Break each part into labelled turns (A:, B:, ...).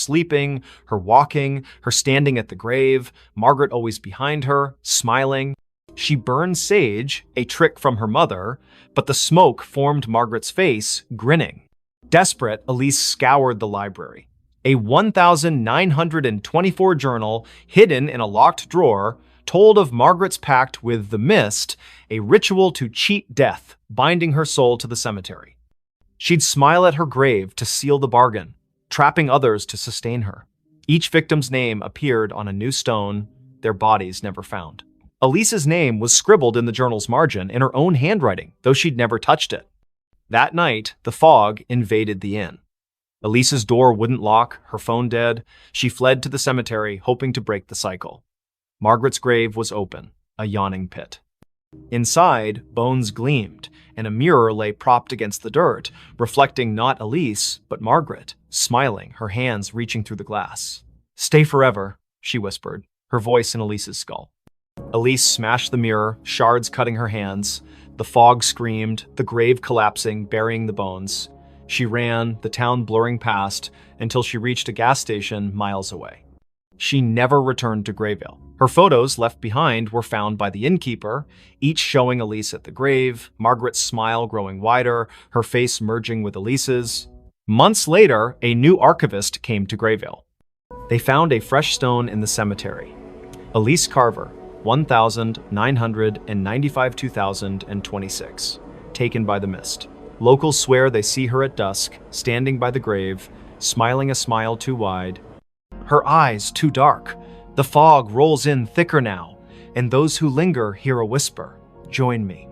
A: sleeping, her walking, her standing at the grave, Margaret always behind her, smiling. She burned sage, a trick from her mother, but the smoke formed Margaret's face, grinning. Desperate, Elise scoured the library. A 1924 journal, hidden in a locked drawer, told of Margaret's pact with the mist, a ritual to cheat death, binding her soul to the cemetery. She'd smile at her grave to seal the bargain, trapping others to sustain her. Each victim's name appeared on a new stone, their bodies never found. Elise's name was scribbled in the journal's margin in her own handwriting, though she'd never touched it. That night, the fog invaded the inn. Elise's door wouldn't lock, her phone dead. She fled to the cemetery, hoping to break the cycle. Margaret's grave was open, a yawning pit. Inside, bones gleamed, and a mirror lay propped against the dirt, reflecting not Elise, but Margaret, smiling, her hands reaching through the glass. "Stay forever," she whispered, her voice in Elise's skull. Elise smashed the mirror, shards cutting her hands. The fog screamed, the grave collapsing, burying the bones. She ran, the town blurring past, until she reached a gas station miles away. She never returned to Grayville. Her photos left behind were found by the innkeeper, each showing Elise at the grave, Margaret's smile growing wider, her face merging with Elise's. Months later, a new archivist came to Grayville. They found a fresh stone in the cemetery. Elise Carver, 1995-2026, taken by the mist. Locals swear they see her at dusk, standing by the grave, smiling a smile too wide. Her eyes too dark. The fog rolls in thicker now, and those who linger hear a whisper, "Join me."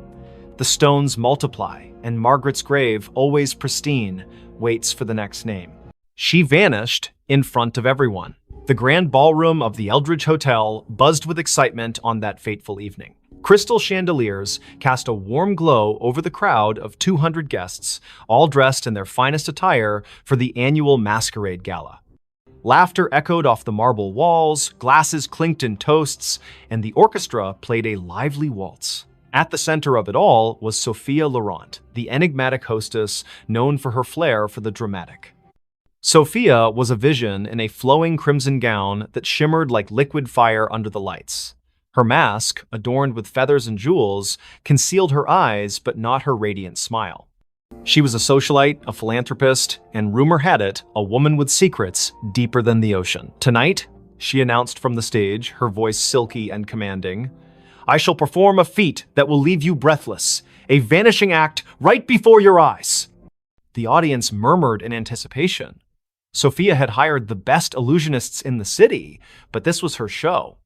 A: The stones multiply, and Margaret's grave, always pristine, waits for the next name. She vanished in front of everyone. The grand ballroom of the Eldridge Hotel buzzed with excitement on that fateful evening. Crystal chandeliers cast a warm glow over the crowd of 200 guests, all dressed in their finest attire for the annual masquerade gala. Laughter echoed off the marble walls, glasses clinked in toasts, and the orchestra played a lively waltz. At the center of it all was Sophia Laurent, the enigmatic hostess known for her flair for the dramatic. Sophia was a vision in a flowing crimson gown that shimmered like liquid fire under the lights. Her mask, adorned with feathers and jewels, concealed her eyes but not her radiant smile. She was a socialite, a philanthropist, and rumor had it, a woman with secrets deeper than the ocean. "Tonight," she announced from the stage, her voice silky and commanding, "I shall perform a feat that will leave you breathless, a vanishing act right before your eyes." The audience murmured in anticipation. Sophia had hired the best illusionists in the city, but this was her show.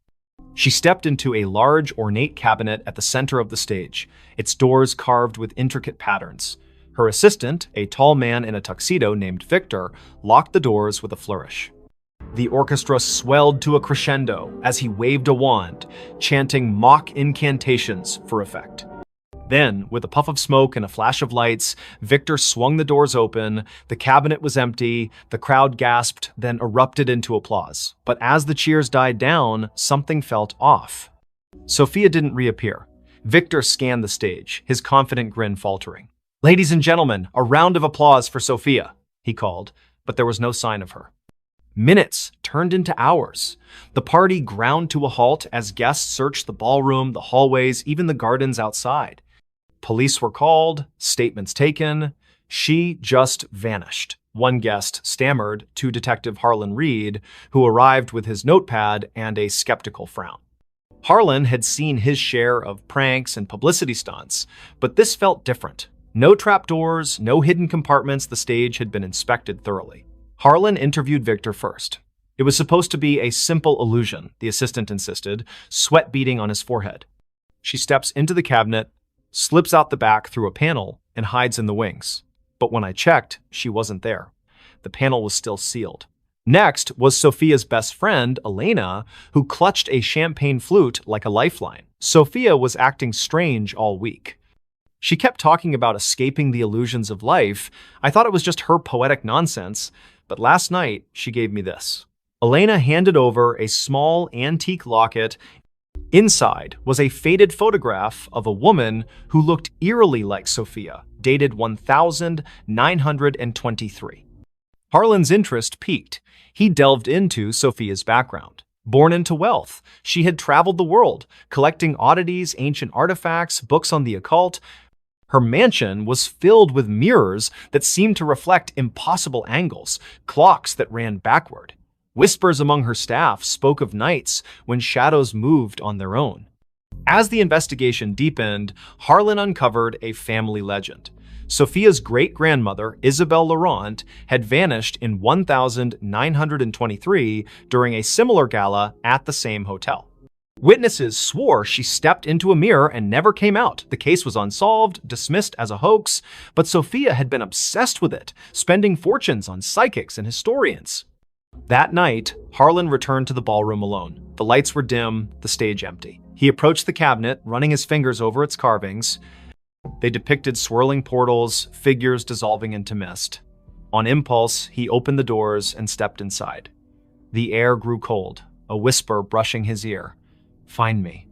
A: She stepped into a large, ornate cabinet at the center of the stage, its doors carved with intricate patterns. Her assistant, a tall man in a tuxedo named Victor, locked the doors with a flourish. The orchestra swelled to a crescendo as he waved a wand, chanting mock incantations for effect. Then, with a puff of smoke and a flash of lights, Victor swung the doors open. The cabinet was empty, the crowd gasped, then erupted into applause. But as the cheers died down, something felt off. Sophia didn't reappear. Victor scanned the stage, his confident grin faltering. "Ladies and gentlemen, a round of applause for Sophia," he called, but there was no sign of her. Minutes turned into hours. The party ground to a halt as guests searched the ballroom, the hallways, even the gardens outside. Police were called, statements taken. She just vanished. One guest stammered to Detective Harlan Reed, who arrived with his notepad and a skeptical frown. Harlan had seen his share of pranks and publicity stunts, but this felt different. No trapdoors, no hidden compartments. The stage had been inspected thoroughly. Harlan interviewed Victor first. It was supposed to be a simple illusion, the assistant insisted, sweat beading on his forehead. She steps into the cabinet, slips out the back through a panel, and hides in the wings. But when I checked, she wasn't there. The panel was still sealed. Next was Sophia's best friend, Elena, who clutched a champagne flute like a lifeline. Sophia was acting strange all week. She kept talking about escaping the illusions of life. I thought it was just her poetic nonsense, but last night she gave me this. Elena handed over a small antique locket. Inside was a faded photograph of a woman who looked eerily like Sophia, dated 1923. Harlan's interest peaked. He delved into Sophia's background. Born into wealth, she had traveled the world, collecting oddities, ancient artifacts, books on the occult. Her mansion was filled with mirrors that seemed to reflect impossible angles, clocks that ran backward. Whispers among her staff spoke of nights when shadows moved on their own. As the investigation deepened, Harlan uncovered a family legend. Sophia's great-grandmother, Isabel Laurent, had vanished in 1923 during a similar gala at the same hotel. Witnesses swore she stepped into a mirror and never came out. The case was unsolved, dismissed as a hoax, but Sophia had been obsessed with it, spending fortunes on psychics and historians. That night, Harlan returned to the ballroom alone. The lights were dim, the stage empty. He approached the cabinet, running his fingers over its carvings. They depicted swirling portals, figures dissolving into mist. On impulse, he opened the doors and stepped inside. The air grew cold, a whisper brushing his ear. "Find me."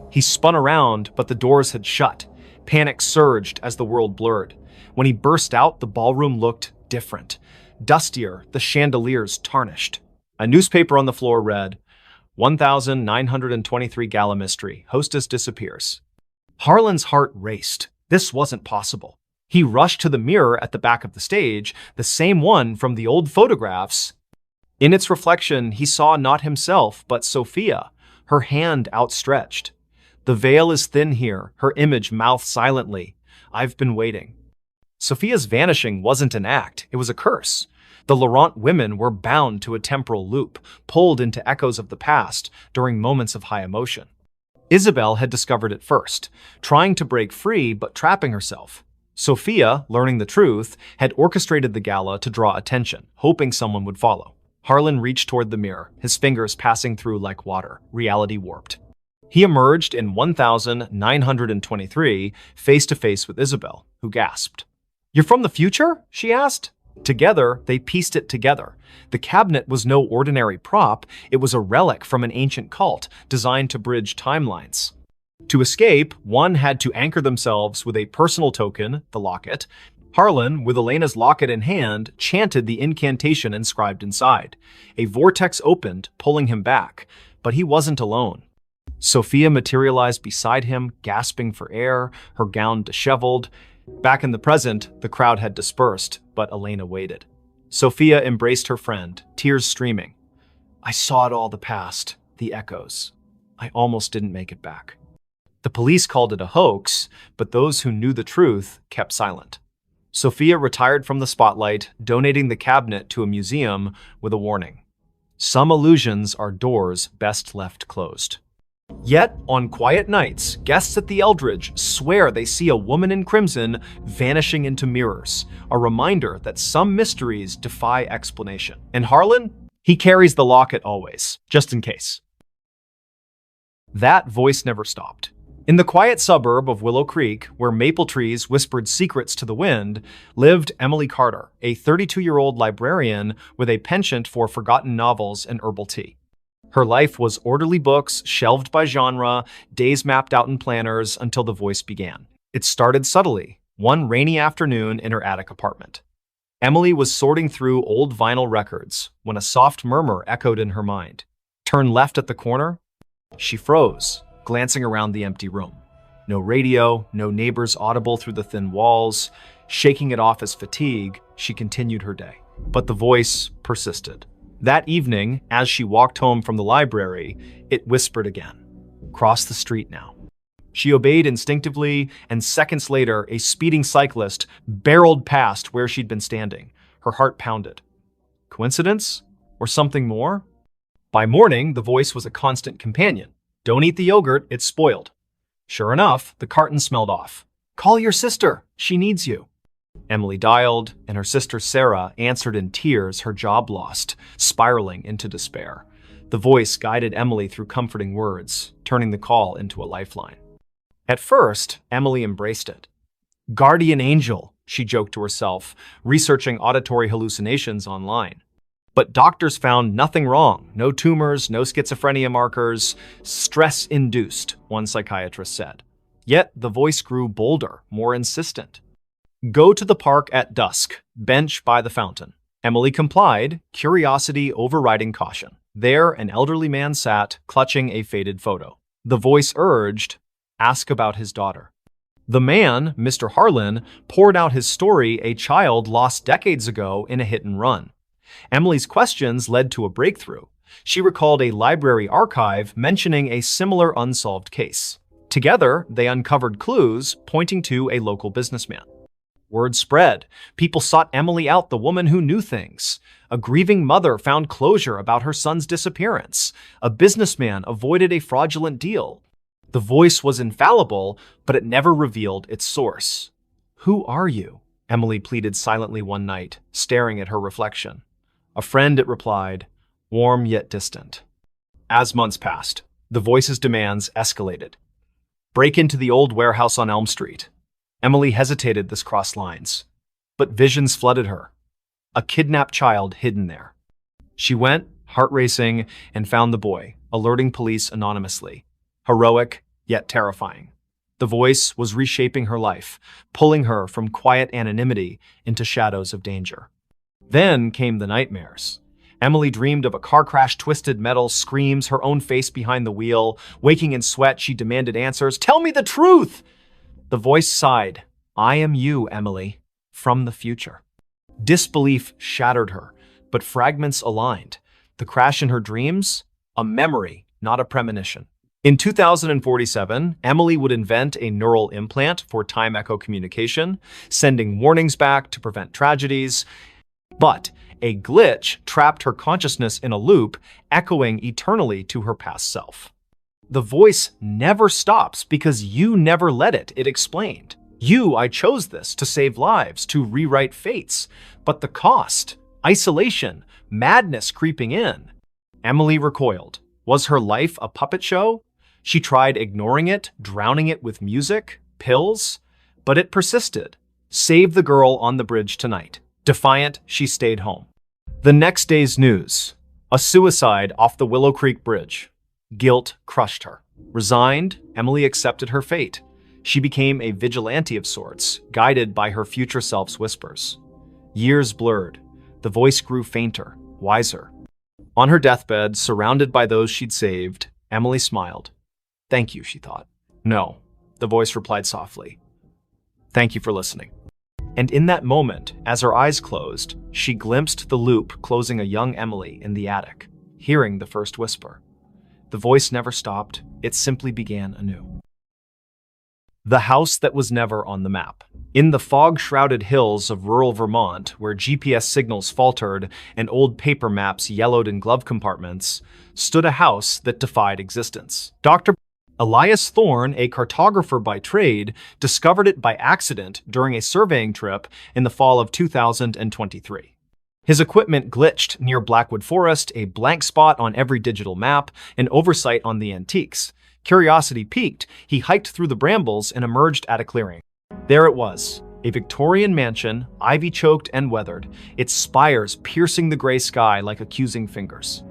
A: He spun around, but the doors had shut. Panic surged as the world blurred. When he burst out, the ballroom looked different. Dustier, the chandeliers tarnished. A newspaper on the floor read, 1923 Gala Mystery. Hostess disappears. Harlan's heart raced. This wasn't possible. He rushed to the mirror at the back of the stage, the same one from the old photographs. In its reflection, he saw not himself, but Sophia, her hand outstretched. "The veil is thin here," her image mouthed silently. "I've been waiting." Sophia's vanishing wasn't an act, it was a curse. The Laurent women were bound to a temporal loop, pulled into echoes of the past during moments of high emotion. Isabel had discovered it first, trying to break free but trapping herself. Sophia, learning the truth, had orchestrated the gala to draw attention, hoping someone would follow. Harlan reached toward the mirror, his fingers passing through like water, reality warped. He emerged in 1923, face to face with Isabel, who gasped. "You're from the future?" she asked. Together, they pieced it together. The cabinet was no ordinary prop, it was a relic from an ancient cult designed to bridge timelines. To escape, one had to anchor themselves with a personal token, the locket. Harlan, with Elena's locket in hand, chanted the incantation inscribed inside. A vortex opened, pulling him back, but he wasn't alone. Sophia materialized beside him, gasping for air, her gown disheveled. Back in the present, the crowd had dispersed, but Elena waited. Sophia embraced her friend, tears streaming. "I saw it all, the past, the echoes. I almost didn't make it back." The police called it a hoax, but those who knew the truth kept silent. Sophia retired from the spotlight, donating the cabinet to a museum with a warning. Some illusions are doors best left closed. Yet, on quiet nights, guests at the Eldridge swear they see a woman in crimson vanishing into mirrors, a reminder that some mysteries defy explanation. And Harlan? He carries the locket always, just in case. That voice never stopped. In the quiet suburb of Willow Creek, where maple trees whispered secrets to the wind, lived Emily Carter, a 32-year-old librarian with a penchant for forgotten novels and herbal tea. Her life was orderly books, shelved by genre, days mapped out in planners until the voice began. It started subtly, one rainy afternoon in her attic apartment. Emily was sorting through old vinyl records when a soft murmur echoed in her mind. "Turn left at the corner." She froze, glancing around the empty room. No radio, no neighbors audible through the thin walls. Shaking it off as fatigue, she continued her day. But the voice persisted. That evening, as she walked home from the library, it whispered again. "Cross the street now." She obeyed instinctively, and seconds later, a speeding cyclist barreled past where she'd been standing. Her heart pounded. Coincidence? Or something more? By morning, the voice was a constant companion. "Don't eat the yogurt, it's spoiled." Sure enough, the carton smelled off. "Call your sister, she needs you." Emily dialed, and her sister Sarah answered in tears, her job lost, spiraling into despair. The voice guided Emily through comforting words, turning the call into a lifeline. At first, Emily embraced it. "Guardian angel," she joked to herself, researching auditory hallucinations online. But doctors found nothing wrong. No tumors, no schizophrenia markers. Stress-induced, one psychiatrist said. Yet the voice grew bolder, more insistent. "Go to the park at dusk. Bench by the fountain." Emily complied, curiosity overriding caution. There, an elderly man sat, clutching a faded photo. The voice urged, "Ask about his daughter." The man, Mr. Harlan, poured out his story, a child lost decades ago in a hit and run. Emily's questions led to a breakthrough. She recalled a library archive mentioning a similar unsolved case. Together, they uncovered clues pointing to a local businessman. Word spread. People sought Emily out, the woman who knew things. A grieving mother found closure about her son's disappearance. A businessman avoided a fraudulent deal. The voice was infallible, but it never revealed its source. "Who are you?" Emily pleaded silently one night, staring at her reflection. "A friend," it replied, warm yet distant. As months passed, the voice's demands escalated. "Break into the old warehouse on Elm Street." Emily hesitated. This crossed lines. But visions flooded her. A kidnapped child hidden there. She went, heart racing, and found the boy, alerting police anonymously. Heroic, yet terrifying. The voice was reshaping her life, pulling her from quiet anonymity into shadows of danger. Then came the nightmares. Emily dreamed of a car crash, twisted metal, screams, her own face behind the wheel. Waking in sweat, she demanded answers. "Tell me the truth!" The voice sighed. "I am you, Emily, from the future." Disbelief shattered her, but fragments aligned. The crash in her dreams? A memory, not a premonition. In 2047, Emily would invent a neural implant for time echo communication, sending warnings back to prevent tragedies. But a glitch trapped her consciousness in a loop, echoing eternally to her past self. "The voice never stops because you never let it," it explained. I chose this to save lives, to rewrite fates. But the cost, isolation, madness creeping in." Emily recoiled. Was her life a puppet show? She tried ignoring it, drowning it with music, pills, but it persisted. Save the girl on the bridge tonight. Defiant, she stayed home. The next day's news: a suicide off the Willow Creek Bridge. Guilt crushed her. Resigned, Emily accepted her fate. She became a vigilante of sorts, guided by her future self's whispers. Years blurred. The voice grew fainter, wiser. On her deathbed, surrounded by those she'd saved, Emily smiled. "Thank you," she thought. "No," the voice replied softly. "Thank you for listening." And in that moment, as her eyes closed, she glimpsed the loop closing a young Emily in the attic, hearing the first whisper. The voice never stopped, it simply began anew. The house that was never on the map. In the fog-shrouded hills of rural Vermont, where GPS signals faltered and old paper maps yellowed in glove compartments, stood a house that defied existence. Dr. Elias Thorne, a cartographer by trade, discovered it by accident during a surveying trip in the fall of 2023. His equipment glitched near Blackwood Forest, a blank spot on every digital map, an oversight on the antiques. Curiosity piqued, he hiked through the brambles and emerged at a clearing. There it was, a Victorian mansion, ivy-choked and weathered, its spires piercing the gray sky like accusing fingers.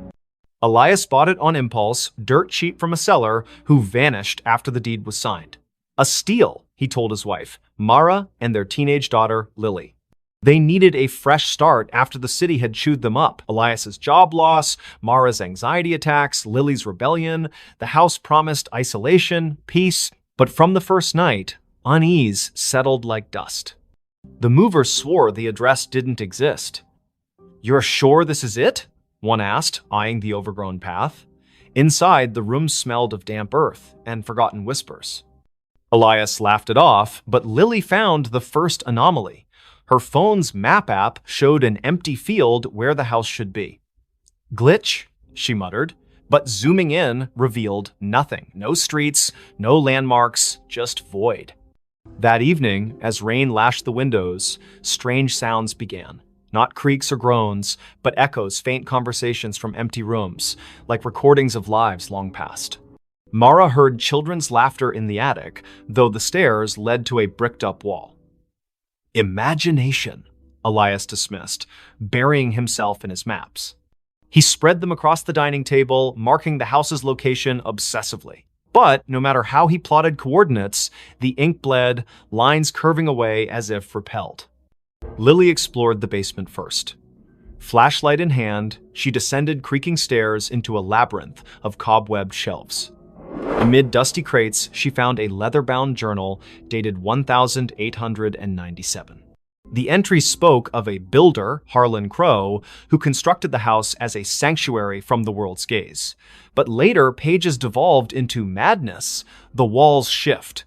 A: Elias bought it on impulse, dirt cheap from a seller who vanished after the deed was signed. A steal, he told his wife, Mara, and their teenage daughter, Lily. They needed a fresh start after the city had chewed them up. Elias's job loss, Mara's anxiety attacks, Lily's rebellion. The house promised isolation, peace, but from the first night, unease settled like dust. The movers swore the address didn't exist. "You're sure this is it?" one asked, eyeing the overgrown path. Inside, the room smelled of damp earth and forgotten whispers. Elias laughed it off, but Lily found the first anomaly. Her phone's map app showed an empty field where the house should be. "Glitch," she muttered, but zooming in revealed nothing. No streets, no landmarks, just void. That evening, as rain lashed the windows, strange sounds began. Not creaks or groans, but echoes, faint conversations from empty rooms, like recordings of lives long past. Mara heard children's laughter in the attic, though the stairs led to a bricked-up wall. "Imagination," Elias dismissed, burying himself in his maps. He spread them across the dining table, marking the house's location obsessively. But no matter how he plotted coordinates, the ink bled, lines curving away as if repelled. Lily explored the basement first. Flashlight in hand, she descended creaking stairs into a labyrinth of cobwebbed shelves. Amid dusty crates, she found a leather-bound journal dated 1897. The entry spoke of a builder, Harlan Crow, who constructed the house as a sanctuary from the world's gaze. But later, pages devolved into madness. The walls shift.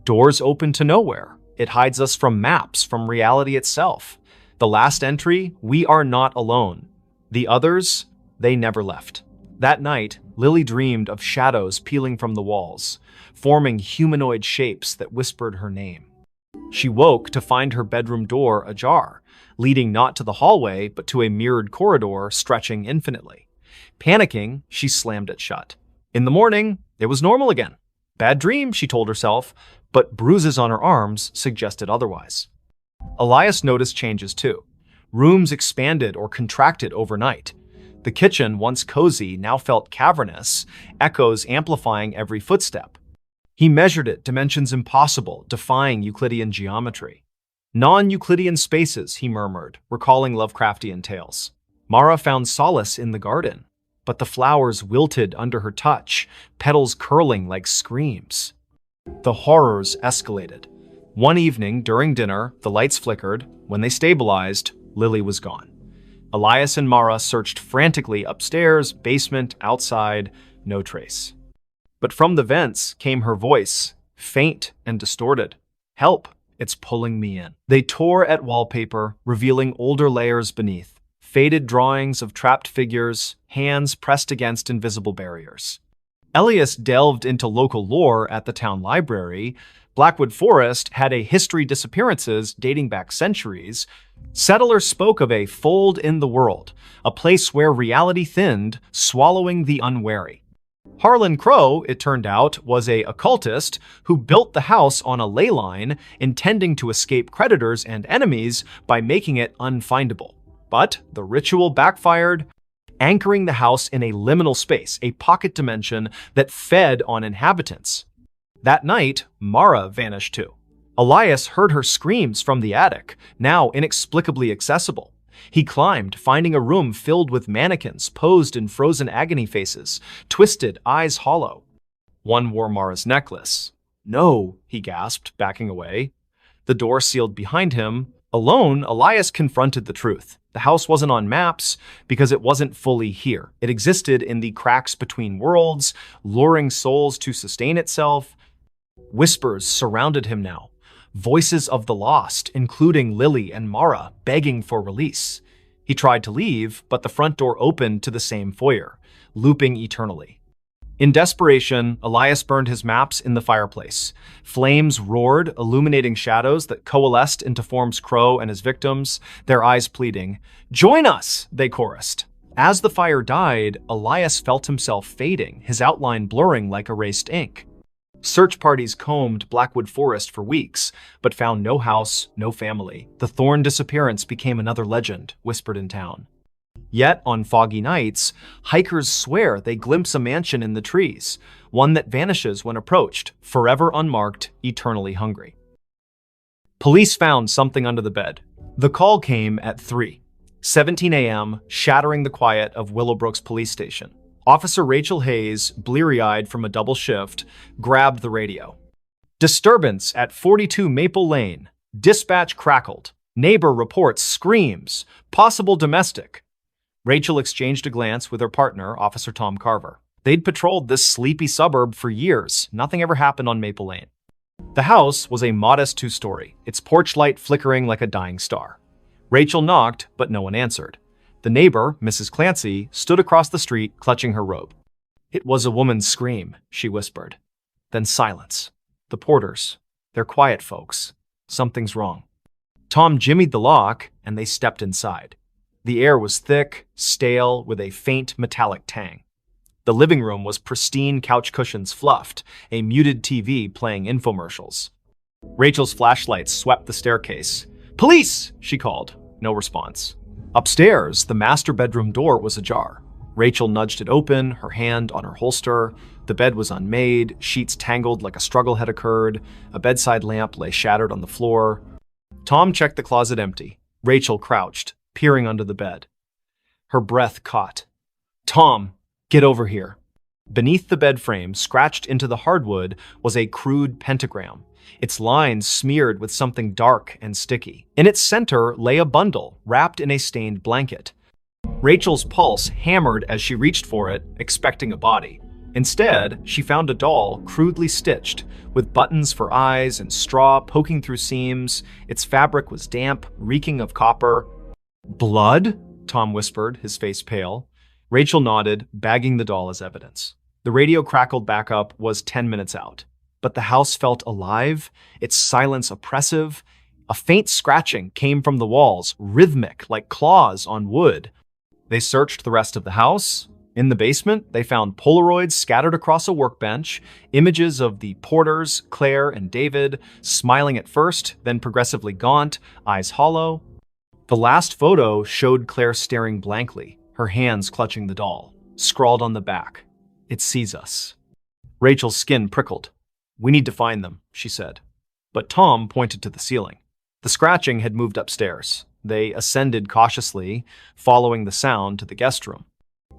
A: Doors open to nowhere. It hides us from maps, from reality itself. The last entry, we are not alone. The others, they never left. That night, Lily dreamed of shadows peeling from the walls, forming humanoid shapes that whispered her name. She woke to find her bedroom door ajar, leading not to the hallway, but to a mirrored corridor stretching infinitely. Panicking, she slammed it shut. In the morning, it was normal again. Bad dream, she told herself, but bruises on her arms suggested otherwise. Elias noticed changes too. Rooms expanded or contracted overnight. The kitchen, once cozy, now felt cavernous, echoes amplifying every footstep. He measured it, dimensions impossible, defying Euclidean geometry. Non-Euclidean spaces, he murmured, recalling Lovecraftian tales. Mara found solace in the garden, but the flowers wilted under her touch, petals curling like screams. The horrors escalated. One evening, during dinner, the lights flickered. When they stabilized, Lily was gone. Elias and Mara searched frantically upstairs, basement, outside, no trace. But from the vents came her voice, faint and distorted. "Help, it's pulling me in." They tore at wallpaper, revealing older layers beneath, faded drawings of trapped figures, hands pressed against invisible barriers. Elias delved into local lore at the town library. Blackwood Forest had a history disappearances dating back centuries. Settlers spoke of a fold in the world, a place where reality thinned, swallowing the unwary. Harlan Crow, it turned out, was an occultist who built the house on a ley line, intending to escape creditors and enemies by making it unfindable. But the ritual backfired, anchoring the house in a liminal space, a pocket dimension that fed on inhabitants. That night, Mara vanished too. Elias heard her screams from the attic, now inexplicably accessible. He climbed, finding a room filled with mannequins posed in frozen agony faces, twisted, eyes hollow. One wore Mara's necklace. "No," he gasped, backing away. The door sealed behind him. Alone, Elias confronted the truth. The house wasn't on maps because it wasn't fully here. It existed in the cracks between worlds, luring souls to sustain itself. Whispers surrounded him now. Voices of the lost, including Lily and Mara, begging for release. He tried to leave, but the front door opened to the same foyer, looping eternally. In desperation, Elias burned his maps in the fireplace. Flames roared, illuminating shadows that coalesced into forms Crow and his victims, their eyes pleading. "Join us!" they chorused. As the fire died, Elias felt himself fading, his outline blurring like erased ink. Search parties combed Blackwood Forest for weeks, but found no house, no family. The Thorn disappearance became another legend, whispered in town. Yet, on foggy nights, hikers swear they glimpse a mansion in the trees, one that vanishes when approached, forever unmarked, eternally hungry. Police found something under the bed. The call came at 3:17 a.m., shattering the quiet of Willowbrook's police station. Officer Rachel Hayes, bleary-eyed from a double shift, grabbed the radio. "Disturbance at 42 Maple Lane. Dispatch crackled. Neighbor reports screams. Possible domestic." Rachel exchanged a glance with her partner, Officer Tom Carver. They'd patrolled this sleepy suburb for years. Nothing ever happened on Maple Lane. The house was a modest two-story, its porch light flickering like a dying star. Rachel knocked, but no one answered. The neighbor, Mrs. Clancy, stood across the street, clutching her robe. "It was a woman's scream," she whispered. Then silence. "The porters. They're quiet folks. Something's wrong." Tom jimmied the lock, and they stepped inside. The air was thick, stale, with a faint metallic tang. The living room was pristine, couch cushions fluffed, a muted TV playing infomercials. Rachel's flashlight swept the staircase. "Police!" she called. No response. Upstairs, the master bedroom door was ajar. Rachel nudged it open, her hand on her holster. The bed was unmade, sheets tangled like a struggle had occurred. A bedside lamp lay shattered on the floor. Tom checked the closet empty. Rachel crouched, peering under the bed. Her breath caught. "Tom, get over here." Beneath the bed frame, scratched into the hardwood, was a crude pentagram, its lines smeared with something dark and sticky. In its center lay a bundle, wrapped in a stained blanket. Rachel's pulse hammered as she reached for it, expecting a body. Instead, she found a doll crudely stitched, with buttons for eyes and straw poking through seams. Its fabric was damp, reeking of copper. "Blood?" Tom whispered, his face pale. Rachel nodded, bagging the doll as evidence. The radio crackled back up, was 10 minutes out. But the house felt alive, its silence oppressive. A faint scratching came from the walls, rhythmic like claws on wood. They searched the rest of the house. In the basement, they found Polaroids scattered across a workbench, images of the Porters, Claire and David, smiling at first, then progressively gaunt, eyes hollow. The last photo showed Claire staring blankly, her hands clutching the doll. Scrawled on the back, "It sees us." Rachel's skin prickled. "We need to find them," she said. But Tom pointed to the ceiling. The scratching had moved upstairs. They ascended cautiously, following the sound to the guest room.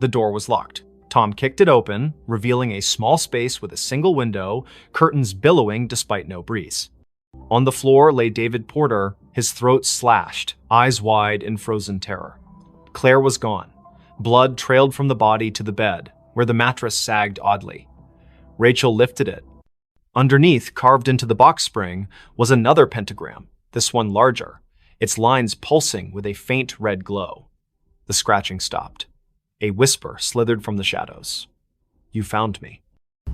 A: The door was locked. Tom kicked it open, revealing a small space with a single window, curtains billowing despite no breeze. On the floor lay David Porter, his throat slashed, eyes wide in frozen terror. Claire was gone. Blood trailed from the body to the bed, where the mattress sagged oddly. Rachel lifted it. Underneath, carved into the box spring, was another pentagram, this one larger, its lines pulsing with a faint red glow. The scratching stopped. A whisper slithered from the shadows. "You found me."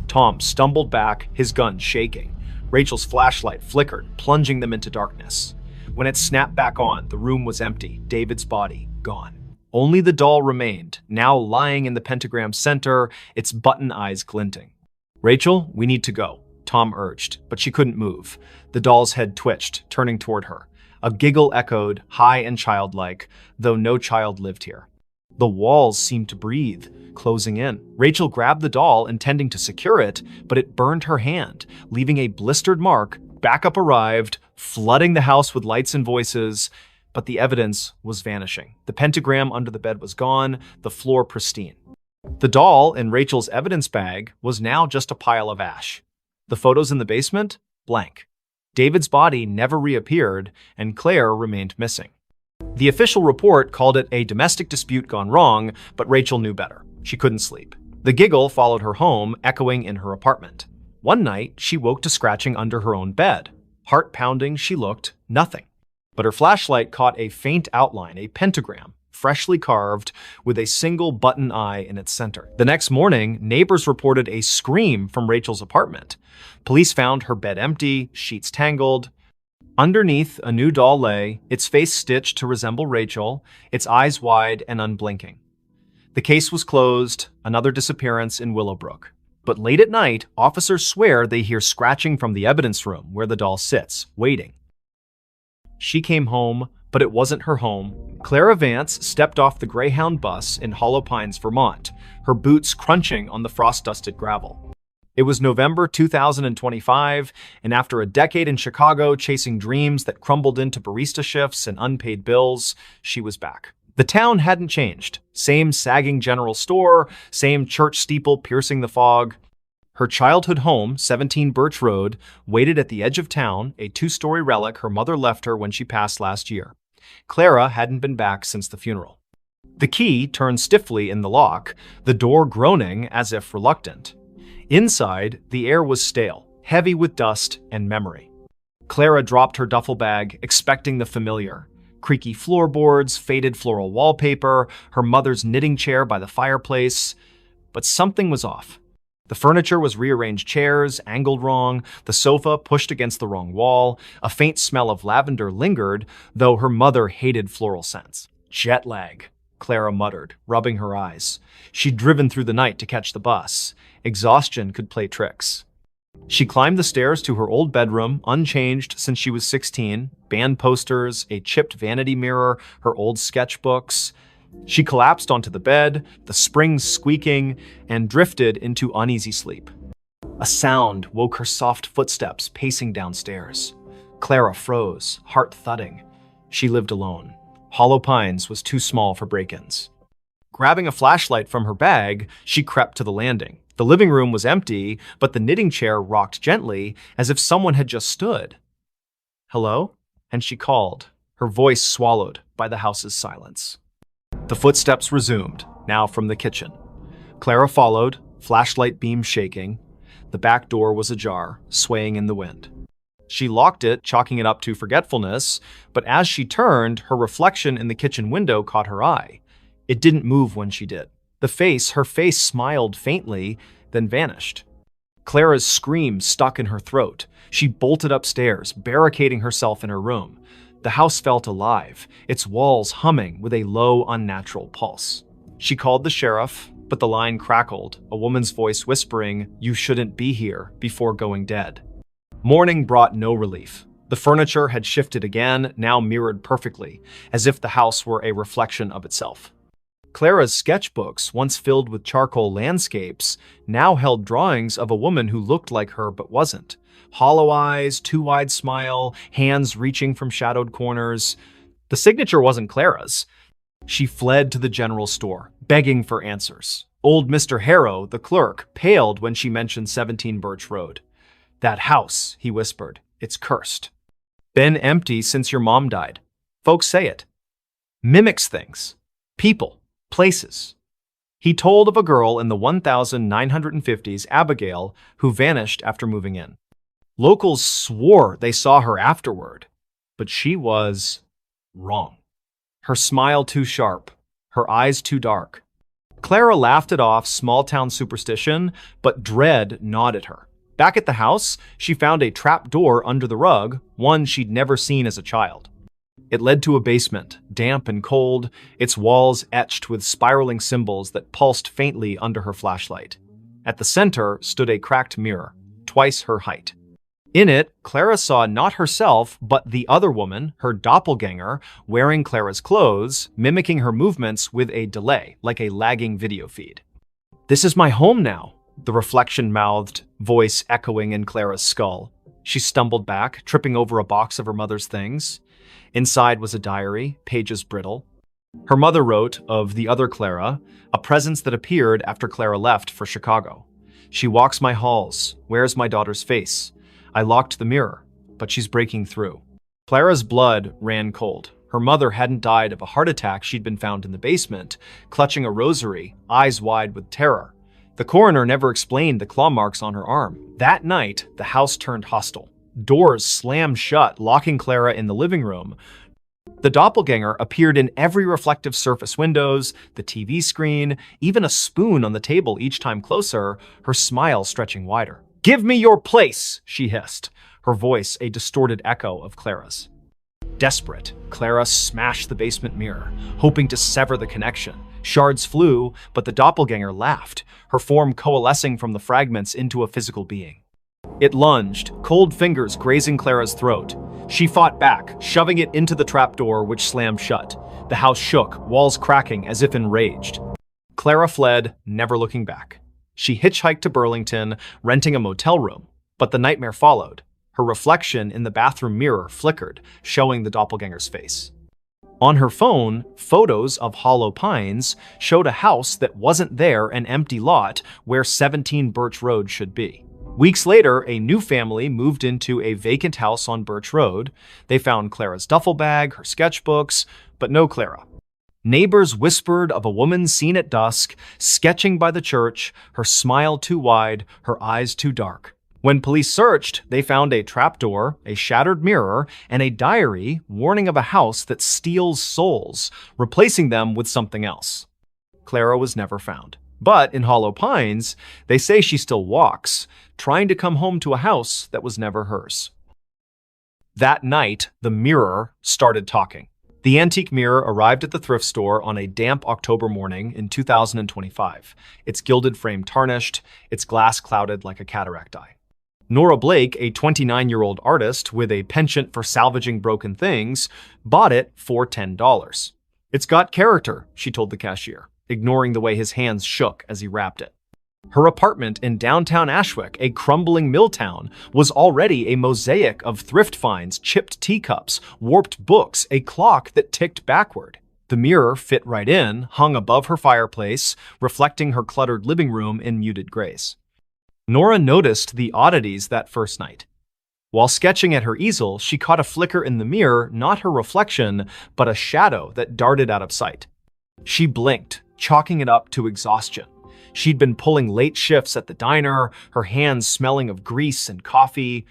A: Tom stumbled back, his gun shaking. Rachel's flashlight flickered, plunging them into darkness. When it snapped back on, the room was empty, David's body gone. Only the doll remained, now lying in the pentagram's center, its button eyes glinting. "Rachel, we need to go," Tom urged, but she couldn't move. The doll's head twitched, turning toward her. A giggle echoed, high and childlike, though no child lived here. The walls seemed to breathe, closing in. Rachel grabbed the doll, intending to secure it, but it burned her hand, leaving a blistered mark. Backup arrived, flooding the house with lights and voices, but the evidence was vanishing. The pentagram under the bed was gone, the floor pristine. The doll in Rachel's evidence bag was now just a pile of ash. The photos in the basement? Blank. David's body never reappeared, and Claire remained missing. The official report called it a domestic dispute gone wrong, but Rachel knew better. She couldn't sleep. The giggle followed her home, echoing in her apartment. One night, she woke to scratching under her own bed. Heart pounding, she looked, nothing. But her flashlight caught a faint outline, a pentagram, freshly carved, with a single button eye in its center. The next morning, neighbors reported a scream from Rachel's apartment. Police found her bed empty, sheets tangled. Underneath, a new doll lay, its face stitched to resemble Rachel, its eyes wide and unblinking. The case was closed, another disappearance in Willowbrook. But late at night, officers swear they hear scratching from the evidence room where the doll sits, waiting. She came home, but it wasn't her home. Clara Vance stepped off the Greyhound bus in Hollow Pines, Vermont, her boots crunching on the frost-dusted gravel. It was November 2025, and after a decade in Chicago chasing dreams that crumbled into barista shifts and unpaid bills, she was back. The town hadn't changed. Same sagging general store, same church steeple piercing the fog. Her childhood home, 17 Birch Road, waited at the edge of town, a 2-story relic her mother left her when she passed last year. Clara hadn't been back since the funeral. The key turned stiffly in the lock, the door groaning as if reluctant. Inside, the air was stale, heavy with dust and memory. Clara dropped her duffel bag, expecting the familiar. Creaky floorboards, faded floral wallpaper, her mother's knitting chair by the fireplace. But something was off. The furniture was rearranged chairs, angled wrong, the sofa pushed against the wrong wall. A faint smell of lavender lingered, though her mother hated floral scents. "Jet lag," Clara muttered, rubbing her eyes. She'd driven through the night to catch the bus. Exhaustion could play tricks. She climbed the stairs to her old bedroom, unchanged since she was 16, band posters, a chipped vanity mirror, her old sketchbooks. She collapsed onto the bed, the springs squeaking, and drifted into uneasy sleep. A sound woke her soft footsteps pacing downstairs. Clara froze, heart thudding. She lived alone. Hollow Pines was too small for break-ins. Grabbing a flashlight from her bag, she crept to the landing. The living room was empty, but the knitting chair rocked gently, as if someone had just stood. "Hello?" And she called, her voice swallowed by the house's silence. The footsteps resumed, now from the kitchen. Clara followed, flashlight beam shaking. The back door was ajar, swaying in the wind. She locked it, chalking it up to forgetfulness, but as she turned, her reflection in the kitchen window caught her eye. It didn't move when she did. Her face smiled faintly, then vanished. Clara's scream stuck in her throat. She bolted upstairs, barricading herself in her room. The house felt alive, its walls humming with a low, unnatural pulse. She called the sheriff, but the line crackled, a woman's voice whispering, "You shouldn't be here," before going dead. Morning brought no relief. The furniture had shifted again, now mirrored perfectly, as if the house were a reflection of itself. Clara's sketchbooks, once filled with charcoal landscapes, now held drawings of a woman who looked like her but wasn't. Hollow eyes, too wide smile, hands reaching from shadowed corners. The signature wasn't Clara's. She fled to the general store, begging for answers. Old Mr. Harrow, the clerk, paled when she mentioned 17 Birch Road. "That house," he whispered, "it's cursed. Been empty since your mom died. Folks say it. Mimics things. People. Places." He told of a girl in the 1950s, Abigail, who vanished after moving in. Locals swore they saw her afterward, but she was wrong. Her smile too sharp, her eyes too dark. Clara laughed it off small-town superstition, but dread gnawed at her. Back at the house, she found a trap door under the rug, one she'd never seen as a child. It led to a basement, damp and cold, its walls etched with spiraling symbols that pulsed faintly under her flashlight. At the center stood a cracked mirror, twice her height. In it, Clara saw not herself, but the other woman, her doppelganger, wearing Clara's clothes, mimicking her movements with a delay, like a lagging video feed. "This is my home now," the reflection-mouthed, voice echoing in Clara's skull. She stumbled back, tripping over a box of her mother's things. Inside was a diary, pages brittle. Her mother wrote of the other Clara, a presence that appeared after Clara left for Chicago. "She walks my halls, wears my daughter's face. I locked the mirror, but she's breaking through." Clara's blood ran cold. Her mother hadn't died of a heart attack. She'd been found in the basement, clutching a rosary, eyes wide with terror. The coroner never explained the claw marks on her arm. That night, the house turned hostile. Doors slammed shut, locking Clara in the living room. The doppelganger appeared in every reflective surface: windows, the TV screen, even a spoon on the table each time closer, her smile stretching wider. "Give me your place," she hissed, her voice a distorted echo of Clara's. Desperate, Clara smashed the basement mirror, hoping to sever the connection. Shards flew, but the doppelganger laughed, her form coalescing from the fragments into a physical being. It lunged, cold fingers grazing Clara's throat. She fought back, shoving it into the trapdoor, which slammed shut. The house shook, walls cracking as if enraged. Clara fled, never looking back. She hitchhiked to Burlington, renting a motel room. But the nightmare followed. Her reflection in the bathroom mirror flickered, showing the doppelganger's face. On her phone, photos of Hollow Pines showed a house that wasn't there, an empty lot where 17 Birch Road should be. Weeks later, a new family moved into a vacant house on Birch Road. They found Clara's duffel bag, her sketchbooks, but no Clara. Neighbors whispered of a woman seen at dusk, sketching by the church, her smile too wide, her eyes too dark. When police searched, they found a trapdoor, a shattered mirror, and a diary warning of a house that steals souls, replacing them with something else. Clara was never found. But in Hollow Pines, they say she still walks, trying to come home to a house that was never hers. That night, the mirror started talking. The antique mirror arrived at the thrift store on a damp October morning in 2025, its gilded frame tarnished, its glass clouded like a cataract eye. Nora Blake, a 29-year-old artist with a penchant for salvaging broken things, bought it for $10. "It's got character," she told the cashier, ignoring the way his hands shook as he wrapped it. Her apartment in downtown Ashwick, a crumbling mill town, was already a mosaic of thrift finds, chipped teacups, warped books, a clock that ticked backward. The mirror fit right in, hung above her fireplace, reflecting her cluttered living room in muted grays. Nora noticed the oddities that first night. While sketching at her easel, she caught a flicker in the mirror, not her reflection, but a shadow that darted out of sight. She blinked, chalking it up to exhaustion. She'd been pulling late shifts at the diner, her hands smelling of grease and coffee.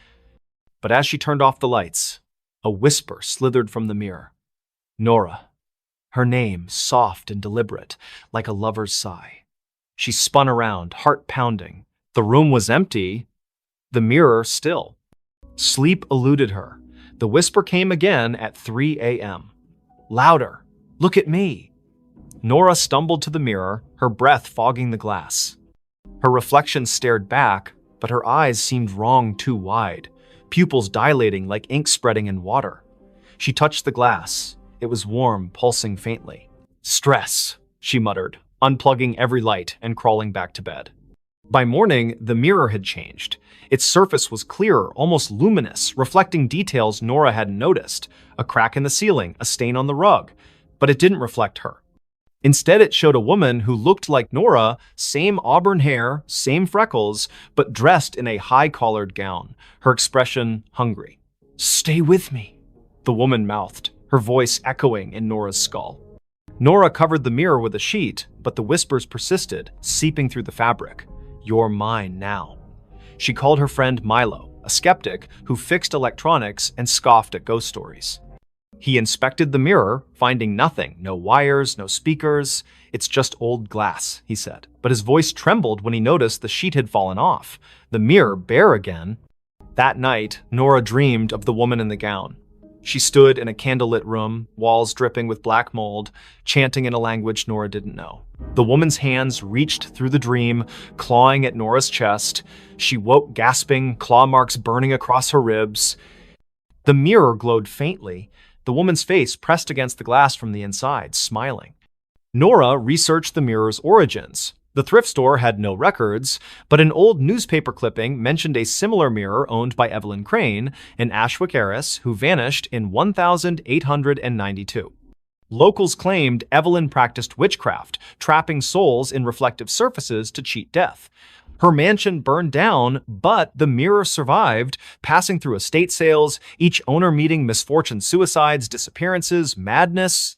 A: But as she turned off the lights, a whisper slithered from the mirror. Nora. Her name, soft and deliberate, like a lover's sigh. She spun around, heart pounding. The room was empty, the mirror still. Sleep eluded her. The whisper came again at 3 a.m. Louder. Look at me. Nora stumbled to the mirror, her breath fogging the glass. Her reflection stared back, but her eyes seemed wrong too wide, pupils dilating like ink spreading in water. She touched the glass. It was warm, pulsing faintly. Stress, she muttered, unplugging every light and crawling back to bed. By morning, the mirror had changed. Its surface was clearer, almost luminous, reflecting details Nora hadn't noticed. A crack in the ceiling, a stain on the rug. But it didn't reflect her. Instead, it showed a woman who looked like Nora, same auburn hair, same freckles, but dressed in a high-collared gown, her expression hungry. Stay with me, the woman mouthed, her voice echoing in Nora's skull. Nora covered the mirror with a sheet, but the whispers persisted, seeping through the fabric. You're mine now. She called her friend Milo, a skeptic who fixed electronics and scoffed at ghost stories. He inspected the mirror, finding nothing, no wires, no speakers. It's just old glass, he said. But his voice trembled when he noticed the sheet had fallen off, the mirror bare again. That night, Nora dreamed of the woman in the gown. She stood in a candlelit room, walls dripping with black mold, chanting in a language Nora didn't know. The woman's hands reached through the dream, clawing at Nora's chest. She woke gasping, claw marks burning across her ribs. The mirror glowed faintly, the woman's face pressed against the glass from the inside, smiling. Nora researched the mirror's origins. The thrift store had no records, but an old newspaper clipping mentioned a similar mirror owned by Evelyn Crane, an Ashwick heiress who vanished in 1892. Locals claimed Evelyn practiced witchcraft, trapping souls in reflective surfaces to cheat death. Her mansion burned down, but the mirror survived, passing through estate sales, each owner meeting misfortune, suicides, disappearances, madness.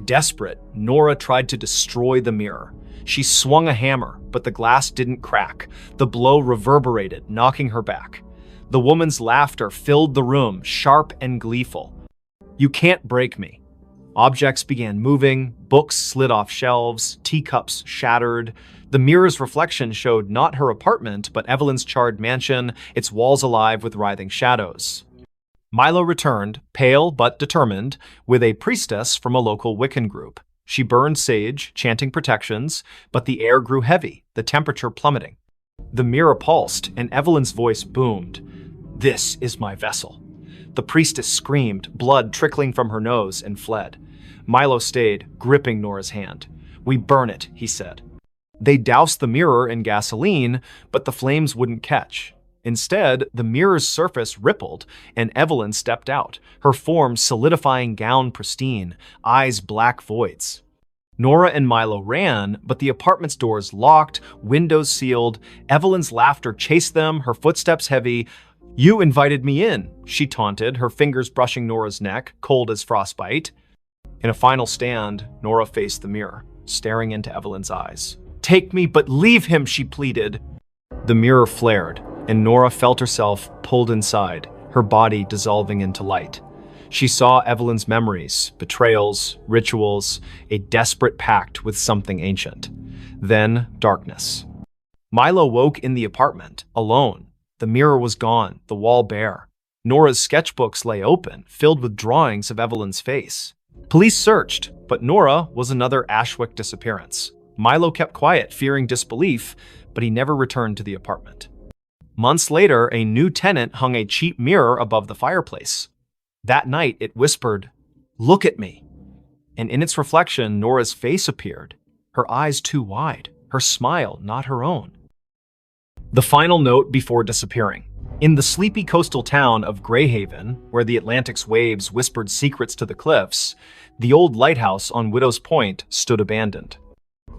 A: Desperate, Nora tried to destroy the mirror. She swung a hammer, but the glass didn't crack. The blow reverberated, knocking her back. The woman's laughter filled the room, sharp and gleeful. You can't break me. Objects began moving, books slid off shelves, teacups shattered. The mirror's reflection showed not her apartment, but Evelyn's charred mansion, its walls alive with writhing shadows. Milo returned, pale but determined, with a priestess from a local Wiccan group. She burned sage, chanting protections, but the air grew heavy, the temperature plummeting. The mirror pulsed, and Evelyn's voice boomed. This is my vessel. The priestess screamed, blood trickling from her nose, and fled. Milo stayed, gripping Nora's hand. We burn it, he said. They doused the mirror in gasoline, but the flames wouldn't catch. Instead, the mirror's surface rippled, and Evelyn stepped out, her form solidifying, gown pristine, eyes black voids. Nora and Milo ran, but the apartment's doors locked, windows sealed. Evelyn's laughter chased them, her footsteps heavy. You invited me in, she taunted, her fingers brushing Nora's neck, cold as frostbite. In a final stand, Nora faced the mirror, staring into Evelyn's eyes. Take me, but leave him, she pleaded. The mirror flared, and Nora felt herself pulled inside, her body dissolving into light. She saw Evelyn's memories, betrayals, rituals, a desperate pact with something ancient. Then, darkness. Milo woke in the apartment, alone. The mirror was gone, the wall bare. Nora's sketchbooks lay open, filled with drawings of Evelyn's face. Police searched, but Nora was another Ashwick disappearance. Milo kept quiet, fearing disbelief, but he never returned to the apartment. Months later, a new tenant hung a cheap mirror above the fireplace. That night, it whispered, "Look at me." And in its reflection, Nora's face appeared, her eyes too wide, her smile not her own. The final note before disappearing. In the sleepy coastal town of Greyhaven, where the Atlantic's waves whispered secrets to the cliffs, the old lighthouse on Widow's Point stood abandoned.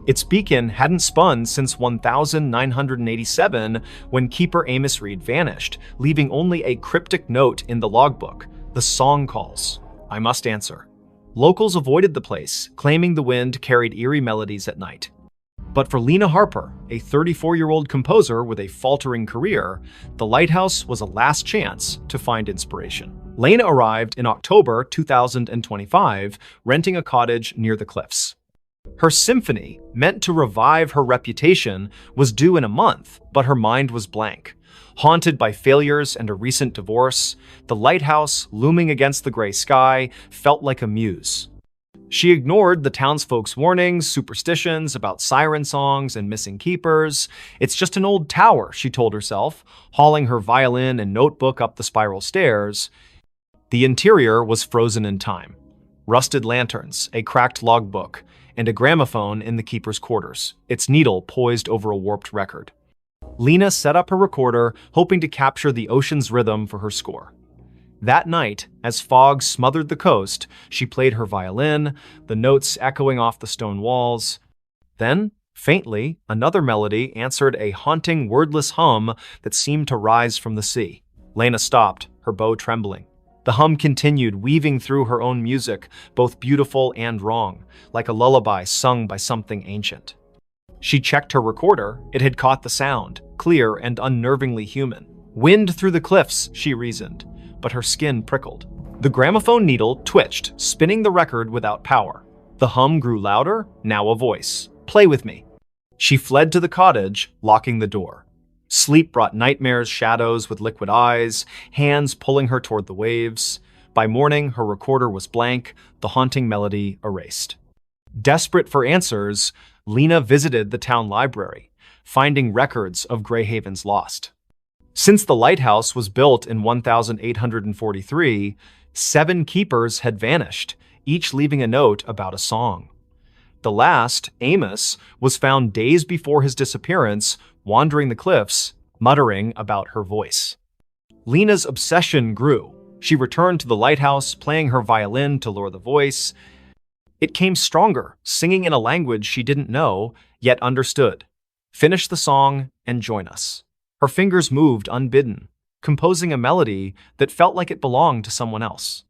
A: Its beacon hadn't spun since 1987 when keeper Amos Reed vanished, leaving only a cryptic note in the logbook. The song calls. I must answer. Locals avoided the place, claiming the wind carried eerie melodies at night. But for Lena Harper, a 34-year-old composer with a faltering career, the lighthouse was a last chance to find inspiration. Lena arrived in October 2025, renting a cottage near the cliffs. Her symphony, meant to revive her reputation, was due in a month, but her mind was blank. Haunted by failures and a recent divorce, the lighthouse, looming against the gray sky, felt like a muse. She ignored the townsfolk's warnings, superstitions about siren songs and missing keepers. It's just an old tower, she told herself, hauling her violin and notebook up the spiral stairs. The interior was frozen in time. Rusted lanterns, a cracked logbook, and a gramophone in the keeper's quarters, its needle poised over a warped record. Lena set up her recorder, hoping to capture the ocean's rhythm for her score. That night, as fog smothered the coast, she played her violin, the notes echoing off the stone walls. Then, faintly, another melody answered a haunting, wordless hum that seemed to rise from the sea. Lena stopped, her bow trembling. The hum continued, weaving through her own music, both beautiful and wrong, like a lullaby sung by something ancient. She checked her recorder. It had caught the sound, clear and unnervingly human. Wind through the cliffs, she reasoned, but her skin prickled. The gramophone needle twitched, spinning the record without power. The hum grew louder, now a voice. Play with me. She fled to the cottage, locking the door. Sleep brought nightmares, shadows with liquid eyes, hands pulling her toward the waves. By morning, her recorder was blank, the haunting melody erased. Desperate for answers, Lena visited the town library, finding records of Greyhaven's lost. Since the lighthouse was built in 1843, 7 keepers had vanished, each leaving a note about a song. The last, Amos, was found days before his disappearance, wandering the cliffs, muttering about her voice. Lena's obsession grew. She returned to the lighthouse, playing her violin to lure the voice. It came stronger, singing in a language she didn't know, yet understood. Finish the song and join us. Her fingers moved unbidden, composing a melody that felt like it belonged to someone else.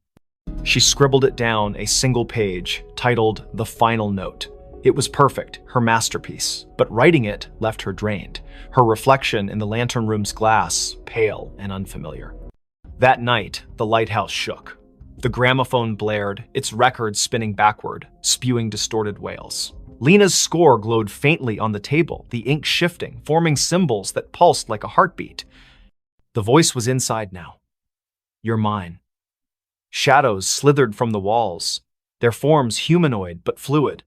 A: She scribbled it down a single page, titled The Final Note. It was perfect, her masterpiece, but writing it left her drained, her reflection in the lantern room's glass pale and unfamiliar. That night, the lighthouse shook. The gramophone blared, its record spinning backward, spewing distorted wails. Lena's score glowed faintly on the table, the ink shifting, forming symbols that pulsed like a heartbeat. The voice was inside now. You're mine. Shadows slithered from the walls, their forms humanoid but fluid,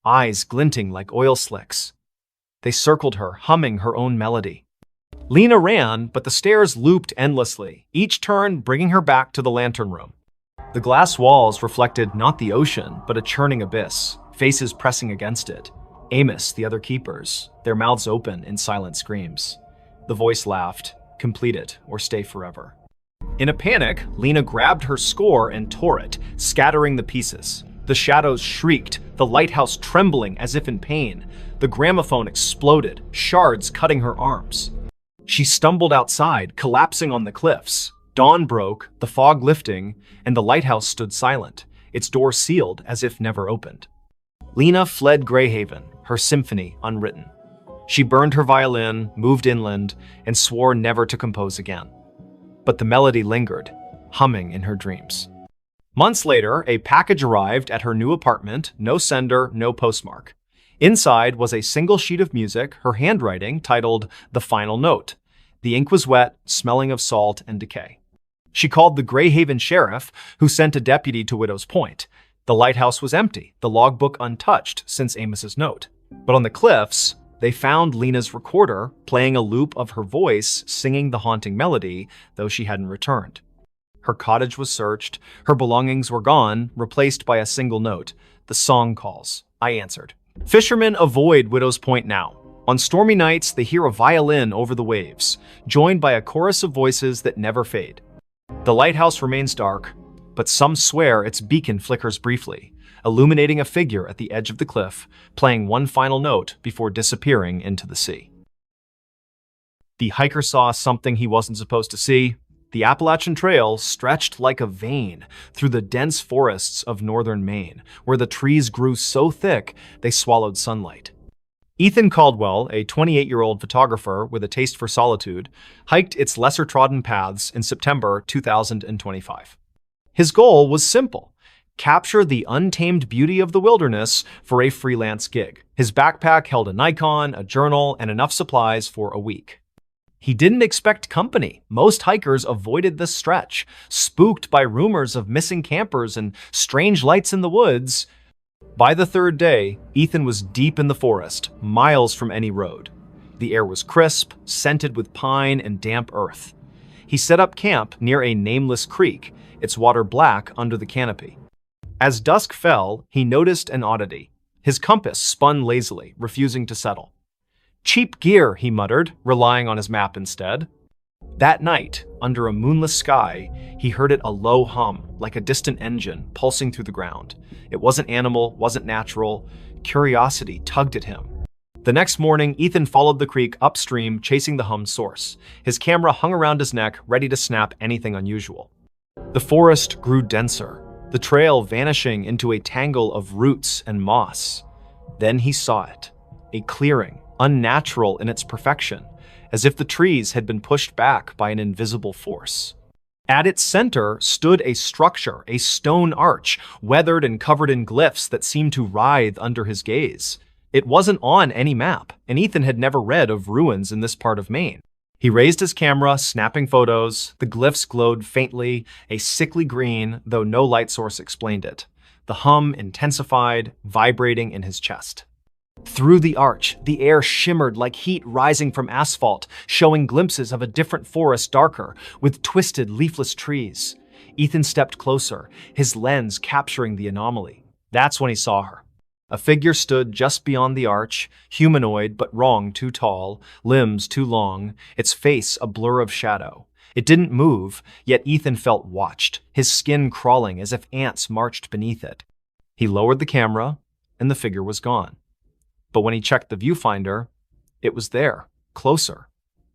A: eyes glinting like oil slicks. They circled her, humming her own melody. Lena ran, but the stairs looped endlessly, each turn bringing her back to the lantern room. The glass walls reflected not the ocean, but a churning abyss, faces pressing against it. Amos, the other keepers, their mouths open in silent screams. The voice laughed, complete it or stay forever. In a panic, Lena grabbed her score and tore it, scattering the pieces. The shadows shrieked, the lighthouse trembling as if in pain. The gramophone exploded, shards cutting her arms. She stumbled outside, collapsing on the cliffs. Dawn broke, the fog lifting, and the lighthouse stood silent, its door sealed as if never opened. Lena fled Greyhaven, her symphony unwritten. She burned her violin, moved inland, and swore never to compose again. But the melody lingered, humming in her dreams. Months later, a package arrived at her new apartment, no sender, no postmark. Inside was a single sheet of music, her handwriting titled The Final Note. The ink was wet, smelling of salt and decay. She called the Greyhaven sheriff, who sent a deputy to Widow's Point. The lighthouse was empty, the logbook untouched since Amos's note. But on the cliffs, they found Lena's recorder, playing a loop of her voice singing the haunting melody, though she hadn't returned. Her cottage was searched, her belongings were gone, replaced by a single note. The song calls. I answered. Fishermen avoid Widow's Point now. On stormy nights, they hear a violin over the waves, joined by a chorus of voices that never fade. The lighthouse remains dark, but some swear its beacon flickers briefly, illuminating a figure at the edge of the cliff, playing one final note before disappearing into the sea. The hiker saw something he wasn't supposed to see. The Appalachian Trail stretched like a vein through the dense forests of northern Maine, where the trees grew so thick they swallowed sunlight. Ethan Caldwell, a 28-year-old photographer with a taste for solitude, hiked its lesser-trodden paths in September 2025. His goal was simple: capture the untamed beauty of the wilderness for a freelance gig. His backpack held a Nikon, a journal, and enough supplies for a week. He didn't expect company. Most hikers avoided the stretch, spooked by rumors of missing campers and strange lights in the woods. By the third day, Ethan was deep in the forest, miles from any road. The air was crisp, scented with pine and damp earth. He set up camp near a nameless creek, its water black under the canopy. As dusk fell, he noticed an oddity. His compass spun lazily, refusing to settle. "Cheap gear," he muttered, relying on his map instead. That night, under a moonless sky, he heard a low hum, like a distant engine, pulsing through the ground. It wasn't animal, wasn't natural. Curiosity tugged at him. The next morning, Ethan followed the creek upstream, chasing the hum's source. His camera hung around his neck, ready to snap anything unusual. The forest grew denser, the trail vanishing into a tangle of roots and moss. Then he saw it, a clearing, unnatural in its perfection, as if the trees had been pushed back by an invisible force. At its center stood a structure, a stone arch, weathered and covered in glyphs that seemed to writhe under his gaze. It wasn't on any map, and Ethan had never read of ruins in this part of Maine. He raised his camera, snapping photos. The glyphs glowed faintly, a sickly green, though no light source explained it. The hum intensified, vibrating in his chest. Through the arch, the air shimmered like heat rising from asphalt, showing glimpses of a different forest, darker, with twisted, leafless trees. Ethan stepped closer, his lens capturing the anomaly. That's when he saw her. A figure stood just beyond the arch, humanoid but wrong, too tall, limbs too long, its face a blur of shadow. It didn't move, yet Ethan felt watched, his skin crawling as if ants marched beneath it. He lowered the camera, and the figure was gone. But when he checked the viewfinder, it was there, closer.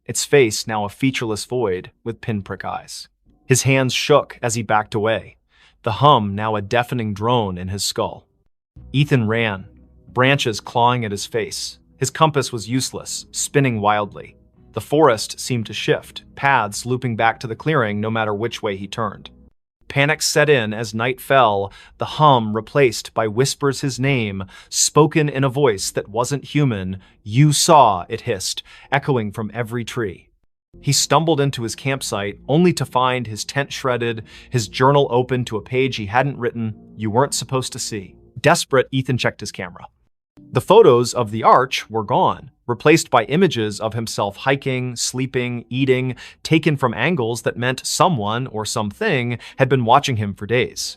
A: Its face now a featureless void with pinprick eyes. His hands shook as he backed away, the hum now a deafening drone in his skull. Ethan ran, branches clawing at his face. His compass was useless, spinning wildly. The forest seemed to shift, paths looping back to the clearing no matter which way he turned. Panic set in as night fell, the hum replaced by whispers his name, spoken in a voice that wasn't human. "You saw," it hissed, echoing from every tree. He stumbled into his campsite, only to find his tent shredded, his journal open to a page he hadn't written, "You weren't supposed to see." Desperate, Ethan checked his camera. The photos of the arch were gone, replaced by images of himself hiking, sleeping, eating, taken from angles that meant someone or something had been watching him for days.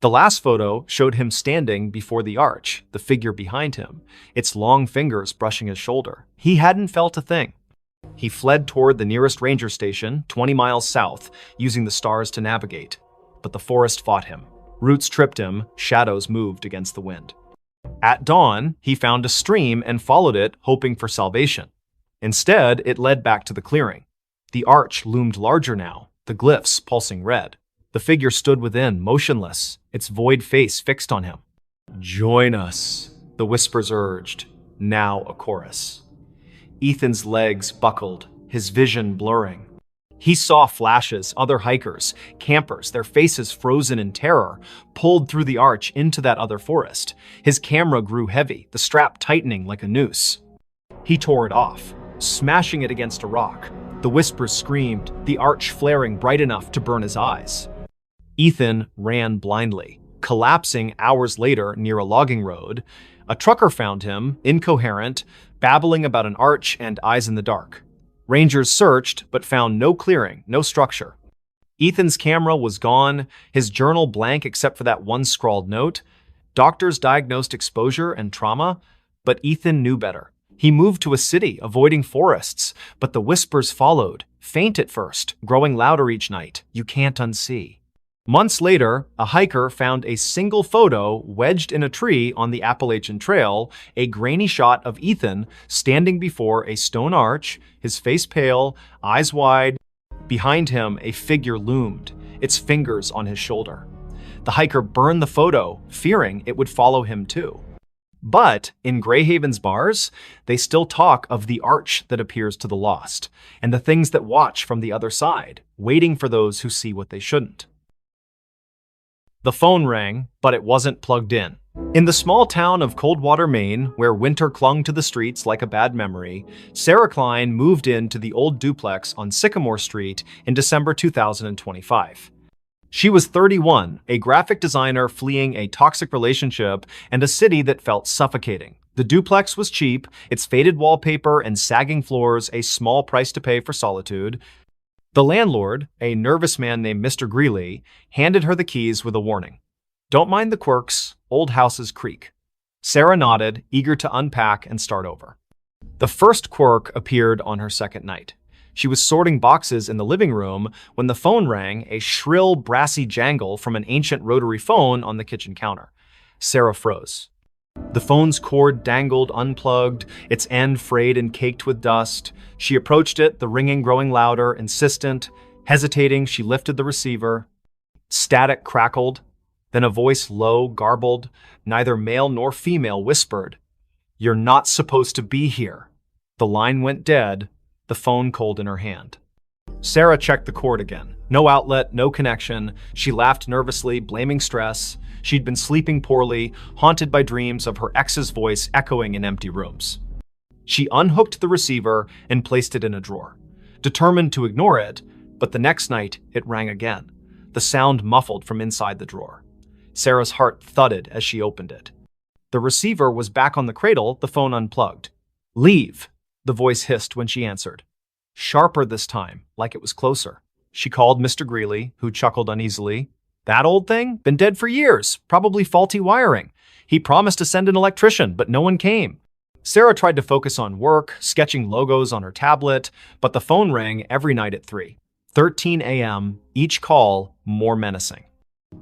A: The last photo showed him standing before the arch, the figure behind him, its long fingers brushing his shoulder. He hadn't felt a thing. He fled toward the nearest ranger station, 20 miles south, using the stars to navigate. But the forest fought him. Roots tripped him, shadows moved against the wind. At dawn, he found a stream and followed it, hoping for salvation. Instead, it led back to the clearing. The arch loomed larger now, the glyphs pulsing red. The figure stood within, motionless, its void face fixed on him. "Join us," the whispers urged, now a chorus. Ethan's legs buckled, his vision blurring. He saw flashes, other hikers, campers, their faces frozen in terror, pulled through the arch into that other forest. His camera grew heavy, the strap tightening like a noose. He tore it off, smashing it against a rock. The whispers screamed, the arch flaring bright enough to burn his eyes. Ethan ran blindly, collapsing hours later near a logging road. A trucker found him, incoherent, babbling about an arch and eyes in the dark. Rangers searched, but found no clearing, no structure. Ethan's camera was gone, his journal blank except for that one scrawled note. Doctors diagnosed exposure and trauma, but Ethan knew better. He moved to a city, avoiding forests, but the whispers followed, faint at first, growing louder each night. You can't unsee. Months later, a hiker found a single photo wedged in a tree on the Appalachian Trail, a grainy shot of Ethan standing before a stone arch, his face pale, eyes wide. Behind him, a figure loomed, its fingers on his shoulder. The hiker burned the photo, fearing it would follow him too. But in Greyhaven's bars, they still talk of the arch that appears to the lost, and the things that watch from the other side, waiting for those who see what they shouldn't. The phone rang, but it wasn't plugged in. In the small town of Coldwater, Maine, where winter clung to the streets like a bad memory, Sarah Klein moved into the old duplex on Sycamore Street in December 2025. She was 31, a graphic designer fleeing a toxic relationship and a city that felt suffocating. The duplex was cheap, its faded wallpaper and sagging floors a small price to pay for solitude. The landlord, a nervous man named Mr. Greeley, handed her the keys with a warning. Don't mind the quirks, old houses creak. Sarah nodded, eager to unpack and start over. The first quirk appeared on her second night. She was sorting boxes in the living room when the phone rang, a shrill, brassy jangle from an ancient rotary phone on the kitchen counter. Sarah froze. The phone's cord dangled unplugged, its end frayed and caked with dust. She approached it, the ringing growing louder, insistent. Hesitating, she lifted the receiver. Static crackled. Then a voice, low, garbled, neither male nor female, whispered, "You're not supposed to be here." The line went dead, the phone cold in her hand. Sarah checked the cord again. No outlet, no connection. She laughed nervously, blaming stress. She'd been sleeping poorly, haunted by dreams of her ex's voice echoing in empty rooms. She unhooked the receiver and placed it in a drawer, determined to ignore it, but the next night it rang again, the sound muffled from inside the drawer. Sarah's heart thudded as she opened it. The receiver was back on the cradle, the phone unplugged. "Leave," the voice hissed when she answered. Sharper this time, like it was closer. She called Mr. Greeley, who chuckled uneasily. "That old thing? Been dead for years. Probably faulty wiring. He promised to send an electrician, but no one came." Sarah tried to focus on work, sketching logos on her tablet, but the phone rang every night at 3:13 a.m., each call more menacing.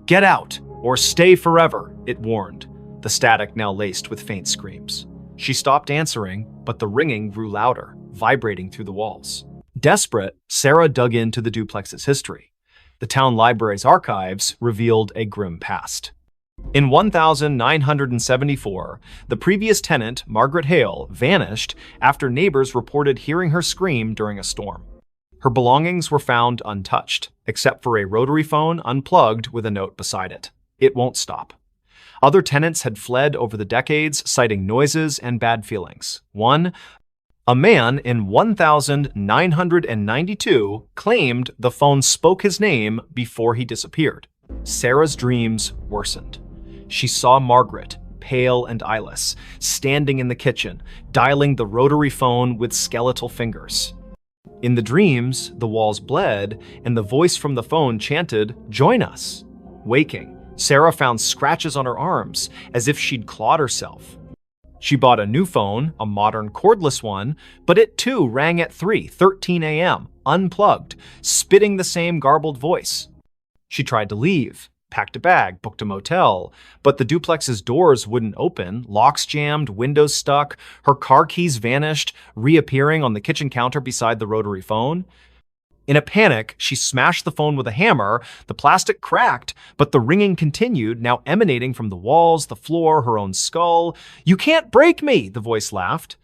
A: "Get out, or stay forever," it warned, the static now laced with faint screams. She stopped answering, but the ringing grew louder, vibrating through the walls. Desperate, Sarah dug into the duplex's history. The town library's archives revealed a grim past. In 1974, the previous tenant, Margaret Hale, vanished after neighbors reported hearing her scream during a storm. Her belongings were found untouched, except for a rotary phone unplugged with a note beside it. "It won't stop." Other tenants had fled over the decades, citing noises and bad feelings. A man in 1992 claimed the phone spoke his name before he disappeared. Sarah's dreams worsened. She saw Margaret, pale and eyeless, standing in the kitchen, dialing the rotary phone with skeletal fingers. In the dreams, the walls bled, and the voice from the phone chanted, "Join us." Waking, Sarah found scratches on her arms, as if she'd clawed herself. She bought a new phone, a modern cordless one, but it too rang at 3:13 a.m., unplugged, spitting the same garbled voice. She tried to leave, packed a bag, booked a motel, but the duplex's doors wouldn't open, locks jammed, windows stuck, her car keys vanished, reappearing on the kitchen counter beside the rotary phone. In a panic, she smashed the phone with a hammer. The plastic cracked, but the ringing continued, now emanating from the walls, the floor, her own skull. "You can't break me," the voice laughed.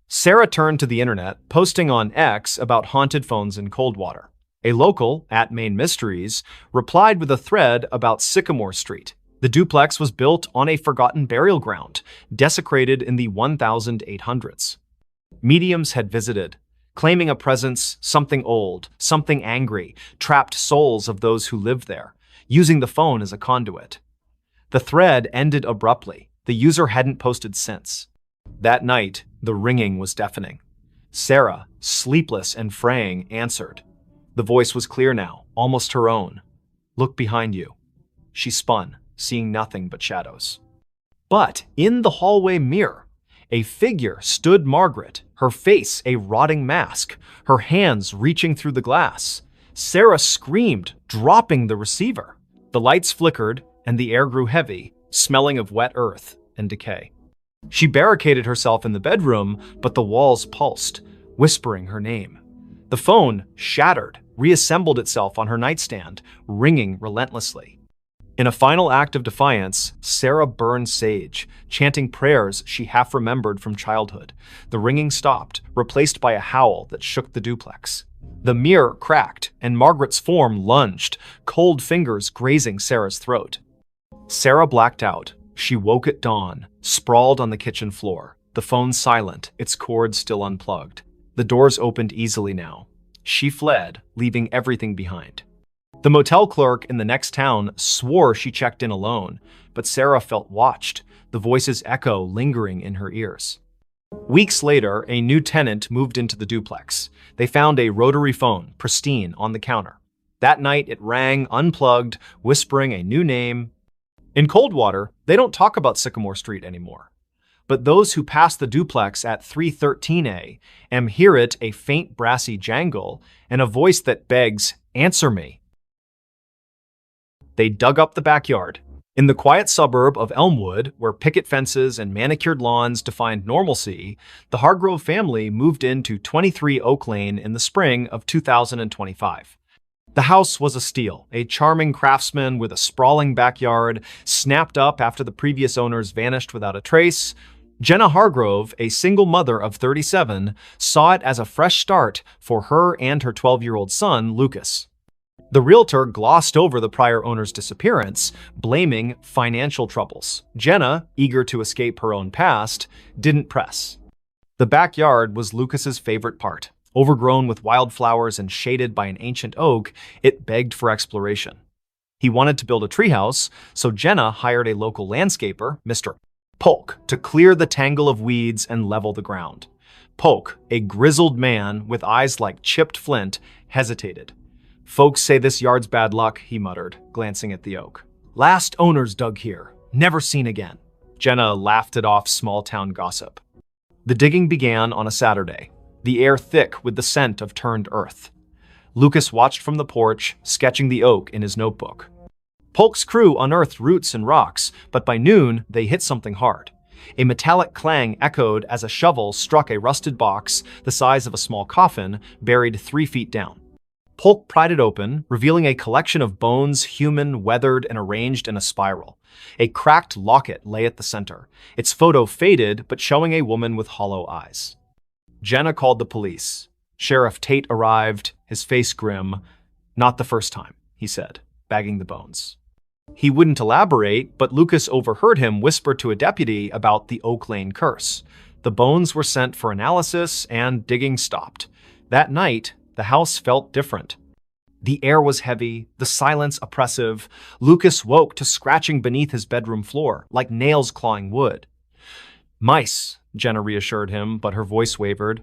A: Sarah turned to the internet, posting on X about haunted phones in Coldwater. A local, @MainMysteries, replied with a thread about Sycamore Street. The duplex was built on a forgotten burial ground, desecrated in the 1800s. Mediums had visited, claiming a presence, something old, something angry, trapped souls of those who lived there, using the phone as a conduit. The thread ended abruptly. The user hadn't posted since. That night, the ringing was deafening. Sarah, sleepless and fraying, answered. The voice was clear now, almost her own. "Look behind you." She spun, seeing nothing but shadows. But in the hallway mirror, A figure stood Margaret, her face a rotting mask, her hands reaching through the glass. Sarah screamed, dropping the receiver. The lights flickered, and the air grew heavy, smelling of wet earth and decay. She barricaded herself in the bedroom, but the walls pulsed, whispering her name. The phone, shattered, reassembled itself on her nightstand, ringing relentlessly. In a final act of defiance, Sarah burned sage, chanting prayers she half remembered from childhood. The ringing stopped, replaced by a howl that shook the duplex. The mirror cracked, and Margaret's form lunged, cold fingers grazing Sarah's throat. Sarah blacked out. She woke at dawn, sprawled on the kitchen floor, the phone silent, its cord still unplugged. The doors opened easily now. She fled, leaving everything behind. The motel clerk in the next town swore she checked in alone, but Sarah felt watched, the voices echo lingering in her ears. Weeks later, a new tenant moved into the duplex. They found a rotary phone, pristine, on the counter. That night, it rang, unplugged, whispering a new name. In Coldwater, they don't talk about Sycamore Street anymore. But those who pass the duplex at 313 A hear it, a faint brassy jangle, and a voice that begs, "Answer me." They dug up the backyard. In the quiet suburb of Elmwood, where picket fences and manicured lawns defined normalcy, the Hargrove family moved into 23 Oak Lane in the spring of 2025. The house was a steal, a charming craftsman with a sprawling backyard, snapped up after the previous owners vanished without a trace. Jenna Hargrove, a single mother of 37, saw it as a fresh start for her and her 12-year-old son, Lucas. The realtor glossed over the prior owner's disappearance, blaming financial troubles. Jenna, eager to escape her own past, didn't press. The backyard was Lucas's favorite part. Overgrown with wildflowers and shaded by an ancient oak, it begged for exploration. He wanted to build a treehouse, so Jenna hired a local landscaper, Mr. Polk, to clear the tangle of weeds and level the ground. Polk, a grizzled man with eyes like chipped flint, hesitated. "Folks say this yard's bad luck," he muttered, glancing at the oak. "Last owners dug here. Never seen again." Jenna laughed it off small-town gossip. The digging began on a Saturday, the air thick with the scent of turned earth. Lucas watched from the porch, sketching the oak in his notebook. Polk's crew unearthed roots and rocks, but by noon, they hit something hard. A metallic clang echoed as a shovel struck a rusted box the size of a small coffin, buried 3 feet down. Polk pried it open, revealing a collection of bones, human, weathered, and arranged in a spiral. A cracked locket lay at the center, its photo faded but showing a woman with hollow eyes. Jenna called the police. Sheriff Tate arrived, his face grim. "Not the first time," he said, bagging the bones. He wouldn't elaborate, but Lucas overheard him whisper to a deputy about the Oak Lane curse. The bones were sent for analysis, and digging stopped. That night, the house felt different. The air was heavy, the silence oppressive. Lucas woke to scratching beneath his bedroom floor, like nails clawing wood. "Mice," Jenna reassured him, but her voice wavered.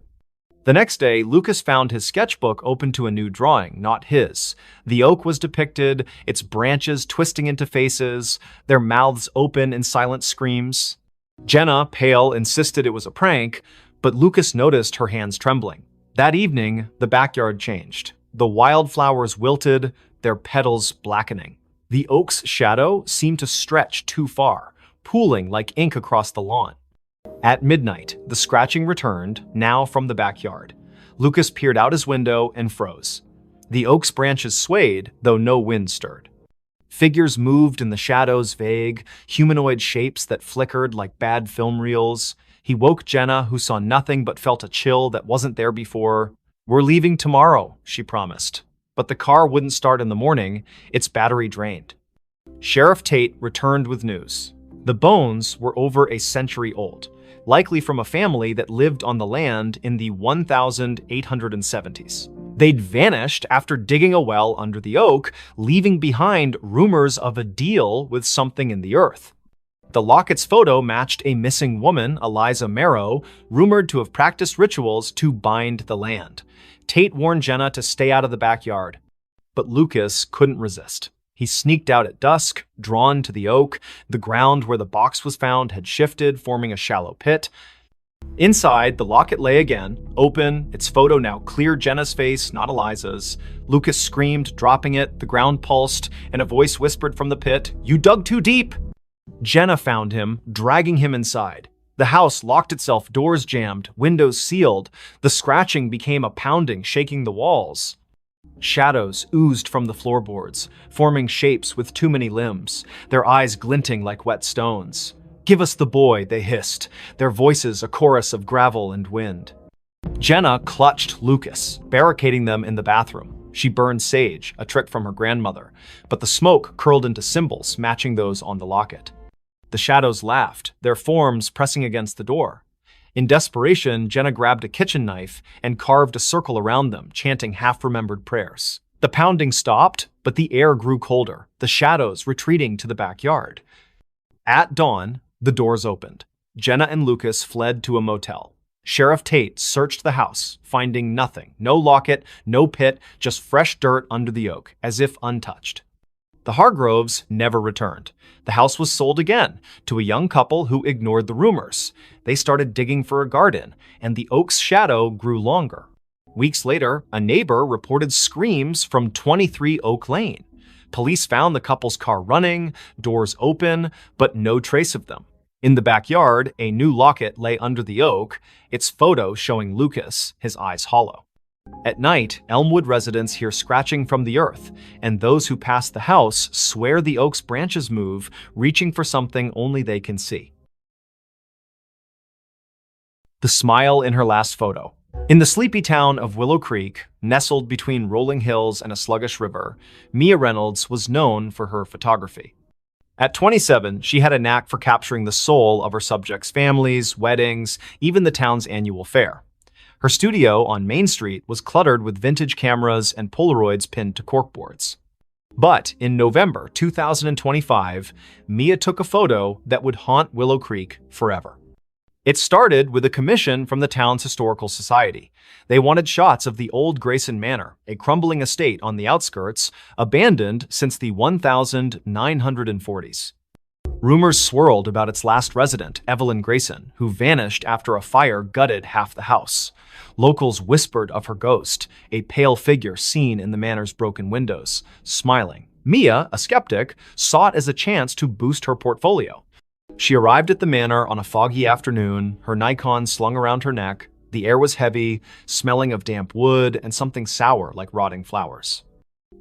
A: The next day, Lucas found his sketchbook open to a new drawing, not his. The oak was depicted, its branches twisting into faces, their mouths open in silent screams. Jenna, pale, insisted it was a prank, but Lucas noticed her hands trembling. That evening, the backyard changed. The wildflowers wilted, their petals blackening. The oak's shadow seemed to stretch too far, pooling like ink across the lawn. At midnight, the scratching returned, now from the backyard. Lucas peered out his window and froze. The oak's branches swayed, though no wind stirred. Figures moved in the shadows, vague, humanoid shapes that flickered like bad film reels. He woke Jenna, who saw nothing but felt a chill that wasn't there before. "We're leaving tomorrow," she promised. But the car wouldn't start in the morning, its battery drained. Sheriff Tate returned with news. The bones were over a century old, likely from a family that lived on the land in the 1870s. They'd vanished after digging a well under the oak, leaving behind rumors of a deal with something in the earth. The locket's photo matched a missing woman, Eliza Marrow, rumored to have practiced rituals to bind the land. Tate warned Jenna to stay out of the backyard, but Lucas couldn't resist. He sneaked out at dusk, drawn to the oak. The ground where the box was found had shifted, forming a shallow pit. Inside, the locket lay again, open, its photo now clear Jenna's face, not Eliza's. Lucas screamed, dropping it, the ground pulsed, and a voice whispered from the pit, "You dug too deep!" Jenna found him, dragging him inside. The house locked itself, doors jammed, windows sealed. The scratching became a pounding, shaking the walls. Shadows oozed from the floorboards, forming shapes with too many limbs, their eyes glinting like wet stones. "Give us the boy," they hissed, their voices a chorus of gravel and wind. Jenna clutched Lucas, barricading them in the bathroom. She burned sage, a trick from her grandmother, but the smoke curled into symbols matching those on the locket. The shadows laughed, their forms pressing against the door. In desperation, Jenna grabbed a kitchen knife and carved a circle around them, chanting half-remembered prayers. The pounding stopped, but the air grew colder, the shadows retreating to the backyard. At dawn, the doors opened. Jenna and Lucas fled to a motel. Sheriff Tate searched the house, finding nothing. No locket, no pit, just fresh dirt under the oak, as if untouched. The Hargroves never returned. The house was sold again to a young couple who ignored the rumors. They started digging for a garden, and the oak's shadow grew longer. Weeks later, a neighbor reported screams from 23 Oak Lane. Police found the couple's car running, doors open, but no trace of them. In the backyard, a new locket lay under the oak, its photo showing Lucas, his eyes hollow. At night, Elmwood residents hear scratching from the earth, and those who pass the house swear the oak's branches move, reaching for something only they can see. The smile in her last photo. In the sleepy town of Willow Creek, nestled between rolling hills and a sluggish river, Mia Reynolds was known for her photography. At 27, she had a knack for capturing the soul of her subjects' families, weddings, even the town's annual fair. Her studio on Main Street was cluttered with vintage cameras and Polaroids pinned to corkboards. But in November 2025, Mia took a photo that would haunt Willow Creek forever. It started with a commission from the town's historical society. They wanted shots of the old Grayson Manor, a crumbling estate on the outskirts, abandoned since the 1940s. Rumors swirled about its last resident, Evelyn Grayson, who vanished after a fire gutted half the house. Locals whispered of her ghost, a pale figure seen in the manor's broken windows, smiling. Mia, a skeptic, saw it as a chance to boost her portfolio. She arrived at the manor on a foggy afternoon, her Nikon slung around her neck. The air was heavy, smelling of damp wood and something sour like rotting flowers.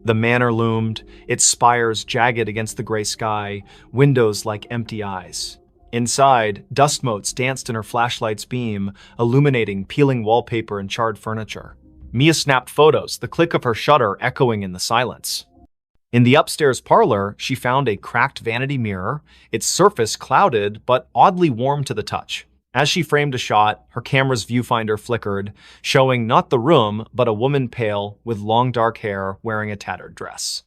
A: The manor loomed, its spires jagged against the gray sky, windows like empty eyes. Inside, dust motes danced in her flashlight's beam, illuminating peeling wallpaper and charred furniture. Mia snapped photos, the click of her shutter echoing in the silence. In the upstairs parlor, she found a cracked vanity mirror, its surface clouded but oddly warm to the touch. As she framed a shot, her camera's viewfinder flickered, showing not the room, but a woman pale, with long dark hair, wearing a tattered dress.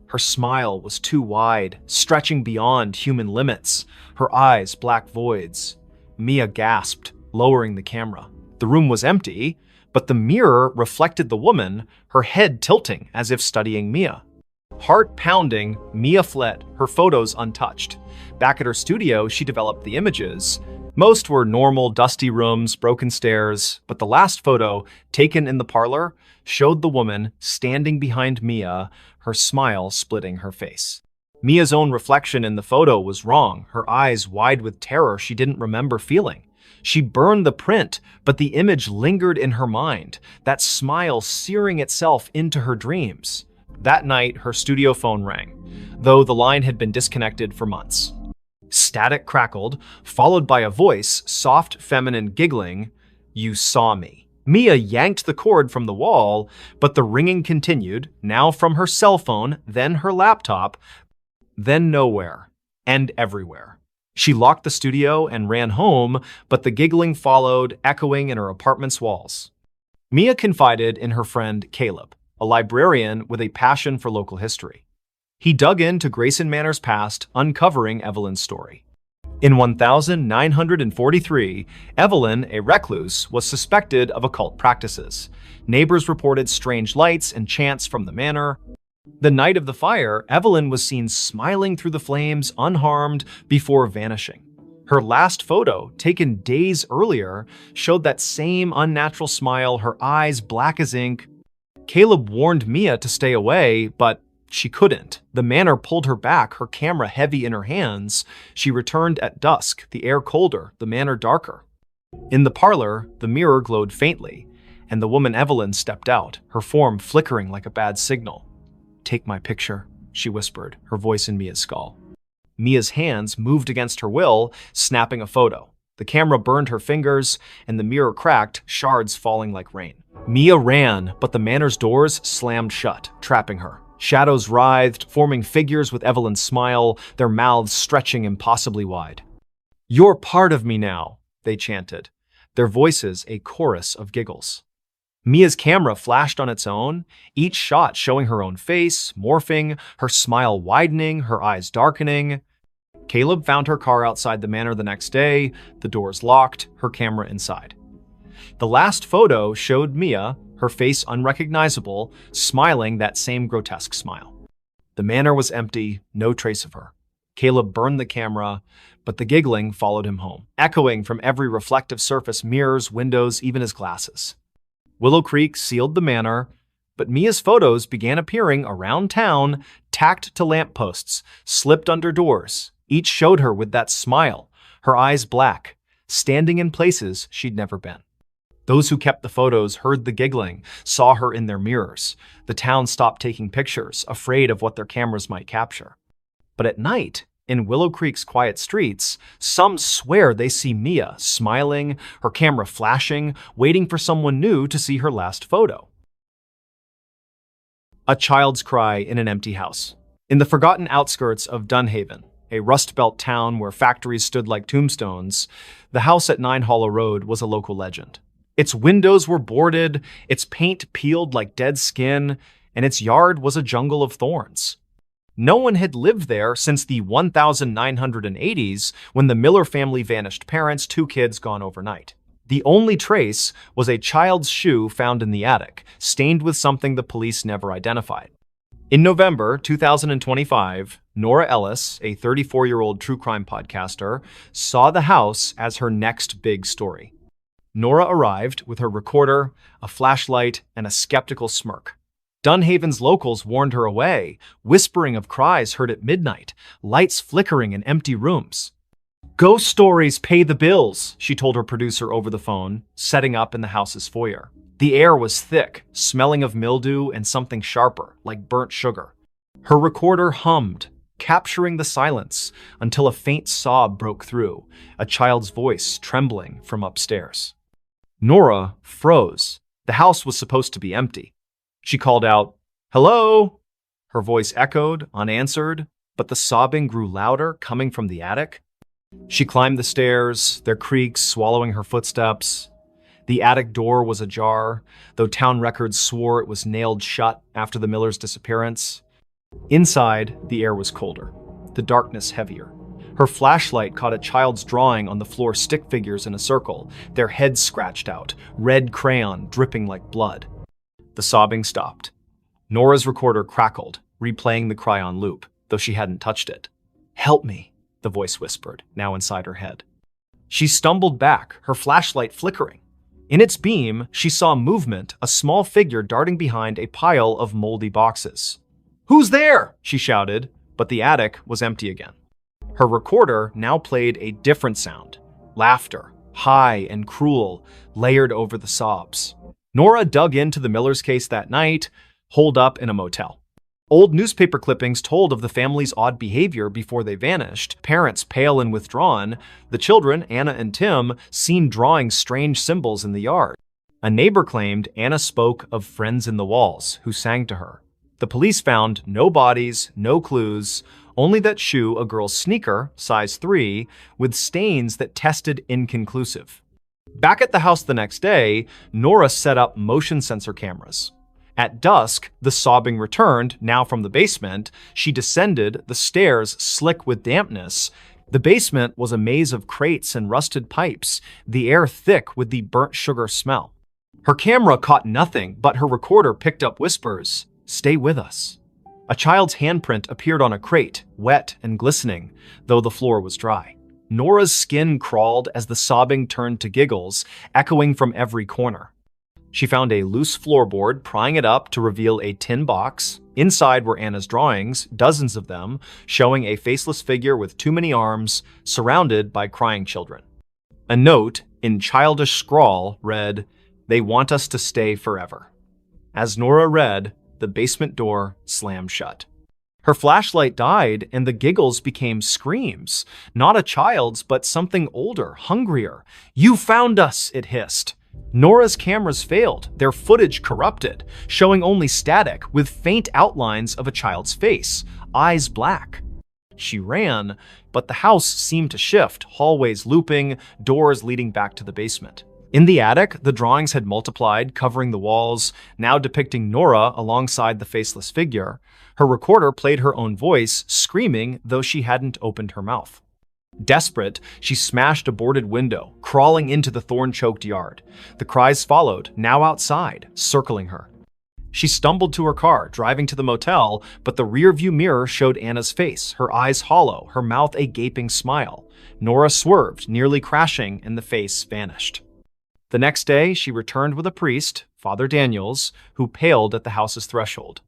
A: Her smile was too wide, stretching beyond human limits, her eyes black voids. Mia gasped, lowering the camera. The room was empty, but the mirror reflected the woman, her head tilting as if studying Mia. Heart pounding, Mia fled, her photos untouched. Back at her studio, she developed the images. Most were normal, dusty rooms, broken stairs, but the last photo, taken in the parlor, showed the woman standing behind Mia, her smile splitting her face. Mia's own reflection in the photo was wrong, her eyes wide with terror she didn't remember feeling. She burned the print, but the image lingered in her mind, that smile searing itself into her dreams. That night, her studio phone rang, though the line had been disconnected for months. Static crackled, followed by a voice, soft, feminine, giggling, "You saw me." Mia yanked the cord from the wall, but the ringing continued, now from her cell phone, then her laptop, then nowhere, and everywhere. She locked the studio and ran home, but the giggling followed, echoing in her apartment's walls. Mia confided in her friend Caleb, a librarian with a passion for local history. He dug into Grayson Manor's past, uncovering Evelyn's story. In 1943, Evelyn, a recluse, was suspected of occult practices. Neighbors reported strange lights and chants from the manor. The night of the fire, Evelyn was seen smiling through the flames, unharmed, before vanishing. Her last photo, taken days earlier, showed that same unnatural smile, her eyes black as ink. Caleb warned Mia to stay away, but she couldn't. The manor pulled her back, her camera heavy in her hands. She returned at dusk, the air colder, the manor darker. In the parlor, the mirror glowed faintly, and the woman Evelyn stepped out, her form flickering like a bad signal. "Take my picture," she whispered, her voice in Mia's skull. Mia's hands moved against her will, snapping a photo. The camera burned her fingers, and the mirror cracked, shards falling like rain. Mia ran, but the manor's doors slammed shut, trapping her. Shadows writhed, forming figures with Evelyn's smile, their mouths stretching impossibly wide. "You're part of me now," they chanted, their voices a chorus of giggles. Mia's camera flashed on its own, each shot showing her own face, morphing, her smile widening, her eyes darkening. Caleb found her car outside the manor the next day, the doors locked, her camera inside. The last photo showed Mia, her face unrecognizable, smiling that same grotesque smile. The manor was empty, no trace of her. Caleb burned the camera, but the giggling followed him home, echoing from every reflective surface, mirrors, windows, even his glasses. Willow Creek sealed the manor, but Mia's photos began appearing around town, tacked to lampposts, slipped under doors. Each showed her with that smile, her eyes black, standing in places she'd never been. Those who kept the photos heard the giggling, saw her in their mirrors. The town stopped taking pictures, afraid of what their cameras might capture. But at night, in Willow Creek's quiet streets, some swear they see Mia smiling, her camera flashing, waiting for someone new to see her last photo. A child's cry in an empty house. In the forgotten outskirts of Dunhaven, a Rust Belt town where factories stood like tombstones, the house at 9 Hollow Road was a local legend. Its windows were boarded, its paint peeled like dead skin, and its yard was a jungle of thorns. No one had lived there since the 1980s, when the Miller family vanished, parents, 2 kids gone overnight. The only trace was a child's shoe found in the attic, stained with something the police never identified. In November 2025, Nora Ellis, a 34-year-old true crime podcaster, saw the house as her next big story. Nora arrived with her recorder, a flashlight, and a skeptical smirk. Dunhaven's locals warned her away, whispering of cries heard at midnight, lights flickering in empty rooms. "Ghost stories pay the bills," she told her producer over the phone, setting up in the house's foyer. The air was thick, smelling of mildew and something sharper, like burnt sugar. Her recorder hummed, capturing the silence until a faint sob broke through, a child's voice trembling from upstairs. Nora froze. The house was supposed to be empty. She called out, "Hello?" Her voice echoed, unanswered, but the sobbing grew louder, coming from the attic. She climbed the stairs, their creaks swallowing her footsteps. The attic door was ajar, though town records swore it was nailed shut after the Millers' disappearance. Inside, the air was colder, the darkness heavier. Her flashlight caught a child's drawing on the floor, stick figures in a circle, their heads scratched out, red crayon dripping like blood. The sobbing stopped. Nora's recorder crackled, replaying the cry on loop, though she hadn't touched it. "Help me," the voice whispered, now inside her head. She stumbled back, her flashlight flickering. In its beam, she saw movement, a small figure darting behind a pile of moldy boxes. "Who's there?" she shouted, but the attic was empty again. Her recorder now played a different sound, laughter, high and cruel, layered over the sobs. Nora dug into the Millers' case that night, holed up in a motel. Old newspaper clippings told of the family's odd behavior before they vanished, parents pale and withdrawn, the children, Anna and Tim, seen drawing strange symbols in the yard. A neighbor claimed Anna spoke of friends in the walls who sang to her. The police found no bodies, no clues, only that shoe, a girl's sneaker, size 3, with stains that tested inconclusive. Back at the house the next day, Nora set up motion sensor cameras. At dusk, the sobbing returned, now from the basement. She descended, the stairs slick with dampness. The basement was a maze of crates and rusted pipes, the air thick with the burnt sugar smell. Her camera caught nothing, but her recorder picked up whispers. "Stay with us." A child's handprint appeared on a crate, wet and glistening, though the floor was dry. Nora's skin crawled as the sobbing turned to giggles, echoing from every corner. She found a loose floorboard, prying it up to reveal a tin box. Inside were Anna's drawings, dozens of them, showing a faceless figure with too many arms, surrounded by crying children. A note, in childish scrawl, read, "They want us to stay forever." As Nora read, the basement door slammed shut. Her flashlight died, and the giggles became screams. Not a child's, but something older, hungrier. "You found us!" it hissed. Nora's cameras failed, their footage corrupted, showing only static with faint outlines of a child's face, eyes black. She ran, but the house seemed to shift, hallways looping, doors leading back to the basement. In the attic, the drawings had multiplied, covering the walls, now depicting Nora alongside the faceless figure. Her recorder played her own voice, screaming, though she hadn't opened her mouth. Desperate, she smashed a boarded window, crawling into the thorn-choked yard. The cries followed, now outside, circling her. She stumbled to her car, driving to the motel, but the rearview mirror showed Anna's face, her eyes hollow, her mouth a gaping smile. Nora swerved, nearly crashing, and the face vanished. The next day, she returned with a priest, Father Daniels, who paled at the house's threshold.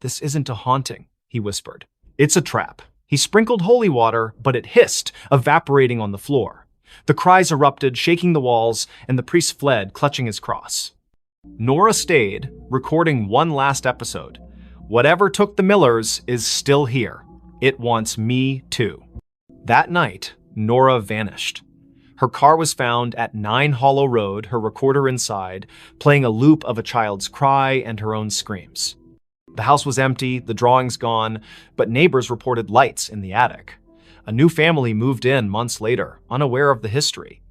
A: "This isn't a haunting," he whispered. "It's a trap." He sprinkled holy water, but it hissed, evaporating on the floor. The cries erupted, shaking the walls, and the priest fled, clutching his cross. Nora stayed, recording one last episode. "Whatever took the Millers is still here. It wants me too." That night, Nora vanished. Her car was found at 9 Hollow Road, her recorder inside, playing a loop of a child's cry and her own screams. The house was empty, the drawings gone, but neighbors reported lights in the attic. A new family moved in months later, unaware of the history.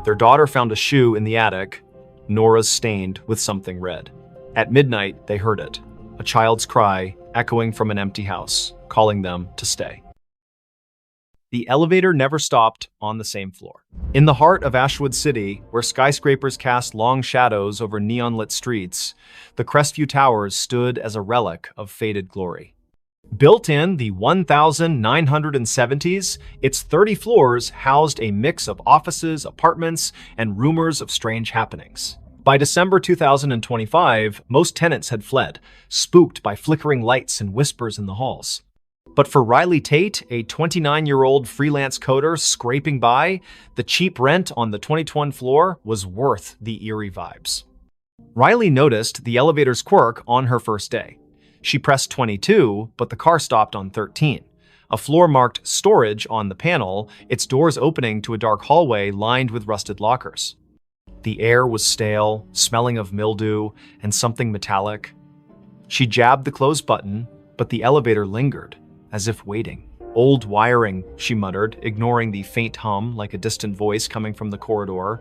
A: Their daughter found a shoe in the attic, Nora's stained with something red. At midnight, they heard it, a child's cry echoing from an empty house, calling them to stay. The elevator never stopped on the same floor. In the heart of Ashwood City, where skyscrapers cast long shadows over neon-lit streets, the Crestview Towers stood as a relic of faded glory. Built in the 1970s, its 30 floors housed a mix of offices, apartments, and rumors of strange happenings. By December 2025, most tenants had fled, spooked by flickering lights and whispers in the halls. But for Riley Tate, a 29-year-old freelance coder scraping by, the cheap rent on the 22nd floor was worth the eerie vibes. Riley noticed the elevator's quirk on her first day. She pressed 22, but the car stopped on 13. A floor marked storage on the panel, its doors opening to a dark hallway lined with rusted lockers. The air was stale, smelling of mildew and something metallic. She jabbed the close button, but the elevator lingered, as if waiting. "Old wiring," she muttered, ignoring the faint hum like a distant voice coming from the corridor.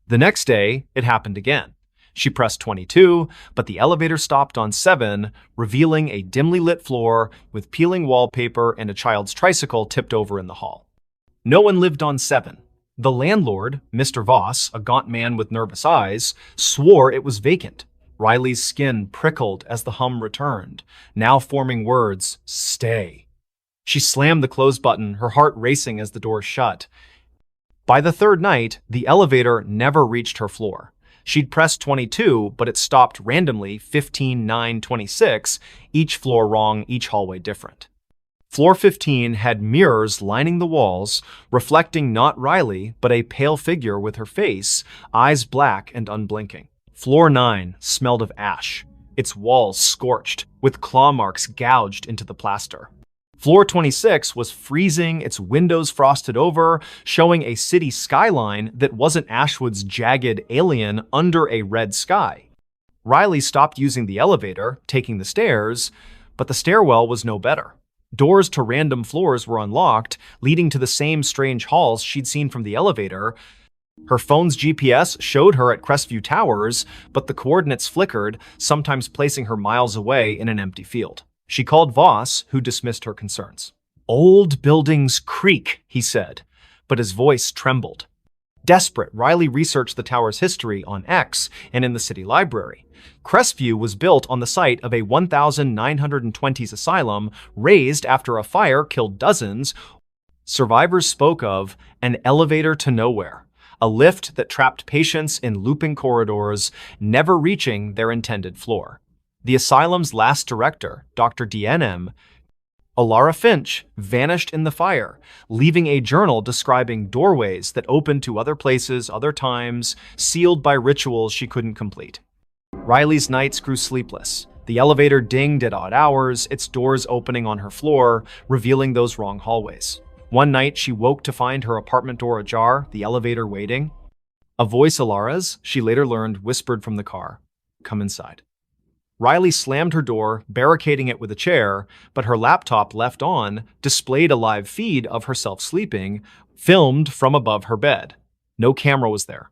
A: The next day, it happened again. She pressed 22, but the elevator stopped on 7, revealing a dimly lit floor with peeling wallpaper and a child's tricycle tipped over in the hall. No one lived on 7. The landlord, Mr. Voss, a gaunt man with nervous eyes, swore it was vacant. Riley's skin prickled as the hum returned, now forming words, "Stay." She slammed the close button, her heart racing as the door shut. By the third night, the elevator never reached her floor. She'd pressed 22, but it stopped randomly 15, 9, 26, each floor wrong, each hallway different. Floor 15 had mirrors lining the walls, reflecting not Riley, but a pale figure with her face, eyes black and unblinking. Floor 9 smelled of ash, its walls scorched, with claw marks gouged into the plaster. Floor 26 was freezing, its windows frosted over, showing a city skyline that wasn't Ashwood's jagged alien under a red sky. Riley stopped using the elevator, taking the stairs, but the stairwell was no better. Doors to random floors were unlocked, leading to the same strange halls she'd seen from the elevator. Her phone's GPS showed her at Crestview Towers, but the coordinates flickered, sometimes placing her miles away in an empty field. She called Voss, who dismissed her concerns. "Old buildings creak," he said, but his voice trembled. Desperate, Riley researched the tower's history on X and in the city library. Crestview was built on the site of a 1920s asylum, razed after a fire killed dozens. Survivors spoke of an elevator to nowhere, a lift that trapped patients in looping corridors, never reaching their intended floor. The asylum's last director, Dr. DNM, Alara Finch, vanished in the fire, leaving a journal describing doorways that opened to other places, other times, sealed by rituals she couldn't complete. Riley's nights grew sleepless. The elevator dinged at odd hours, its doors opening on her floor, revealing those wrong hallways. One night, she woke to find her apartment door ajar, the elevator waiting. A voice, Alara's, she later learned, whispered from the car, "Come inside." Riley slammed her door, barricading it with a chair, but her laptop, left on, displayed a live feed of herself sleeping, filmed from above her bed. No camera was there.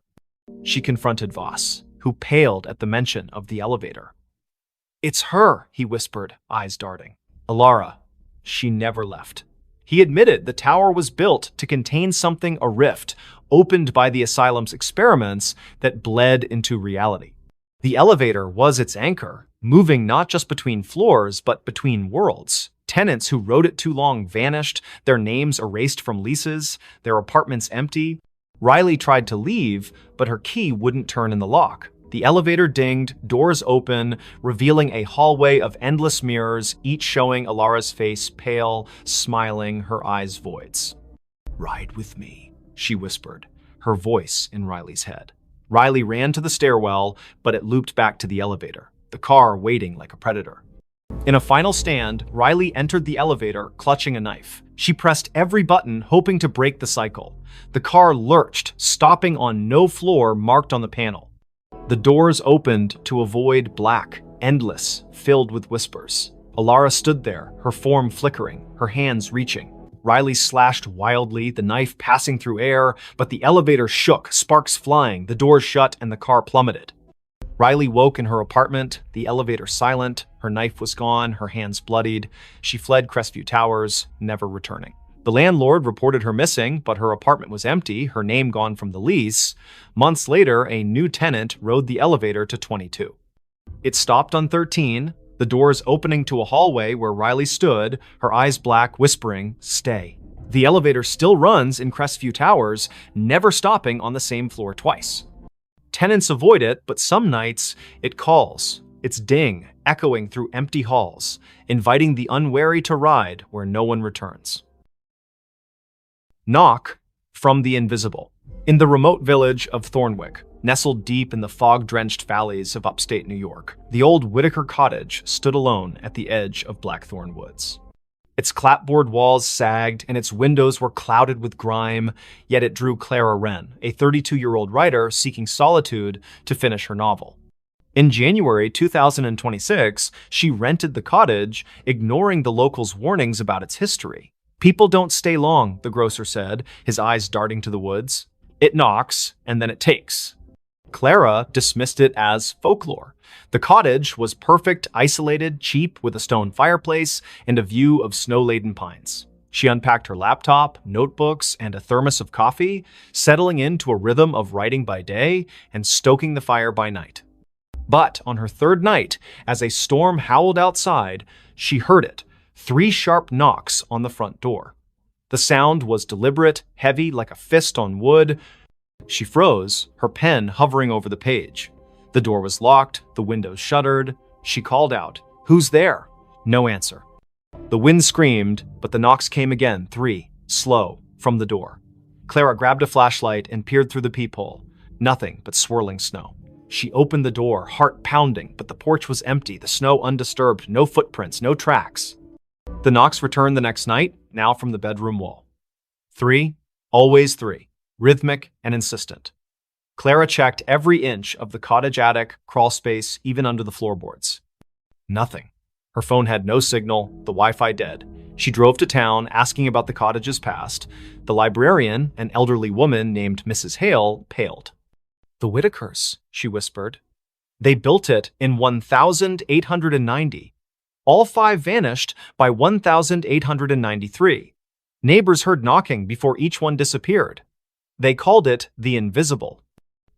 A: She confronted Voss, who paled at the mention of the elevator. "It's her," he whispered, eyes darting. "Alara, she never left." He admitted the tower was built to contain something, a rift, opened by the asylum's experiments that bled into reality. The elevator was its anchor, moving not just between floors, but between worlds. Tenants who rode it too long vanished, their names erased from leases, their apartments empty. Riley tried to leave, but her key wouldn't turn in the lock. The elevator dinged, doors open, revealing a hallway of endless mirrors, each showing Alara's face, pale, smiling, her eyes voids. "Ride with me," she whispered, her voice in Riley's head. Riley ran to the stairwell, but it looped back to the elevator, the car waiting like a predator. In a final stand, Riley entered the elevator, clutching a knife. She pressed every button, hoping to break the cycle. The car lurched, stopping on no floor marked on the panel. The doors opened to a void black, endless, filled with whispers. Alara stood there, her form flickering, her hands reaching. Riley slashed wildly, the knife passing through air, but the elevator shook, sparks flying, the doors shut, and the car plummeted. Riley woke in her apartment, the elevator silent, her knife was gone, her hands bloodied. She fled Crestview Towers, never returning. The landlord reported her missing, but her apartment was empty, her name gone from the lease. Months later, a new tenant rode the elevator to 22. It stopped on 13, the doors opening to a hallway where Riley stood, her eyes black, whispering, "Stay." The elevator still runs in Crestview Towers, never stopping on the same floor twice. Tenants avoid it, but some nights it calls, its ding echoing through empty halls, inviting the unwary to ride where no one returns. Knock from the invisible. In the remote village of Thornwick, nestled deep in the fog-drenched valleys of upstate New York, the old Whitaker cottage stood alone at the edge of Blackthorn Woods. Its clapboard walls sagged and its windows were clouded with grime, yet it drew Clara Wren, a 32-year-old writer seeking solitude to finish her novel. In January 2026, she rented the cottage, ignoring the locals' warnings about its history. "People don't stay long," the grocer said, his eyes darting to the woods. "It knocks, and then it takes." Clara dismissed it as folklore. The cottage was perfect, isolated, cheap, with a stone fireplace and a view of snow-laden pines. She unpacked her laptop, notebooks, and a thermos of coffee, settling into a rhythm of writing by day and stoking the fire by night. But on her third night, as a storm howled outside, she heard it, 3 sharp knocks on the front door. The sound was deliberate, heavy like a fist on wood. She froze, her pen hovering over the page. The door was locked, the windows shuttered. She called out, "Who's there?" No answer. The wind screamed, but the knocks came again, 3, slow, from the door. Clara grabbed a flashlight and peered through the peephole. Nothing but swirling snow. She opened the door, heart pounding, but the porch was empty, the snow undisturbed, no footprints, no tracks. The knocks returned the next night, now from the bedroom wall. 3, always 3, rhythmic and insistent. Clara checked every inch of the cottage attic, crawl space, even under the floorboards. Nothing. Her phone had no signal, the Wi-Fi dead. She drove to town, asking about the cottage's past. The librarian, an elderly woman named Mrs. Hale, paled. "The Whitakers," she whispered. "They built it in 1890. All 5 vanished by 1893. Neighbors heard knocking before each one disappeared. They called it the Invisible."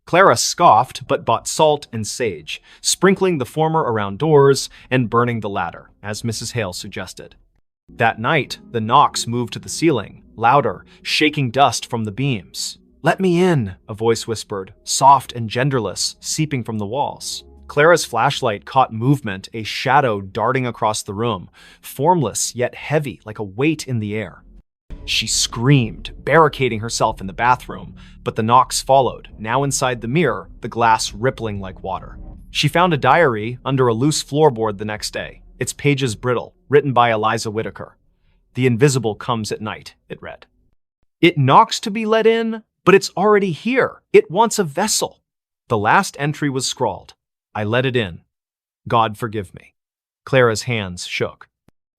A: Clara scoffed but bought salt and sage, sprinkling the former around doors and burning the latter, as Mrs. Hale suggested. That night, the knocks moved to the ceiling, louder, shaking dust from the beams. "Let me in," a voice whispered, soft and genderless, seeping from the walls. Clara's flashlight caught movement, a shadow darting across the room, formless yet heavy like a weight in the air. She screamed, barricading herself in the bathroom, but the knocks followed, now inside the mirror, the glass rippling like water. She found a diary under a loose floorboard the next day, its pages brittle, written by Eliza Whitaker. "The invisible comes at night," it read. "It knocks to be let in, but it's already here. It wants a vessel." The last entry was scrawled, "I let it in. God forgive me." Clara's hands shook.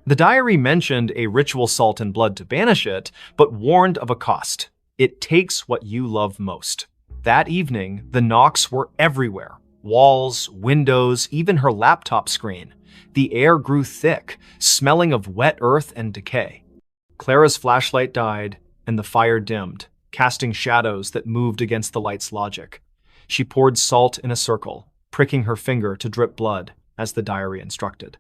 A: The diary mentioned a ritual salt and blood to banish it, but warned of a cost. It takes what you love most. That evening, the knocks were everywhere. Walls, windows, even her laptop screen. The air grew thick, smelling of wet earth and decay. Clara's flashlight died, and the fire dimmed, casting shadows that moved against the light's logic. She poured salt in a circle, pricking her finger to drip blood, as the diary instructed.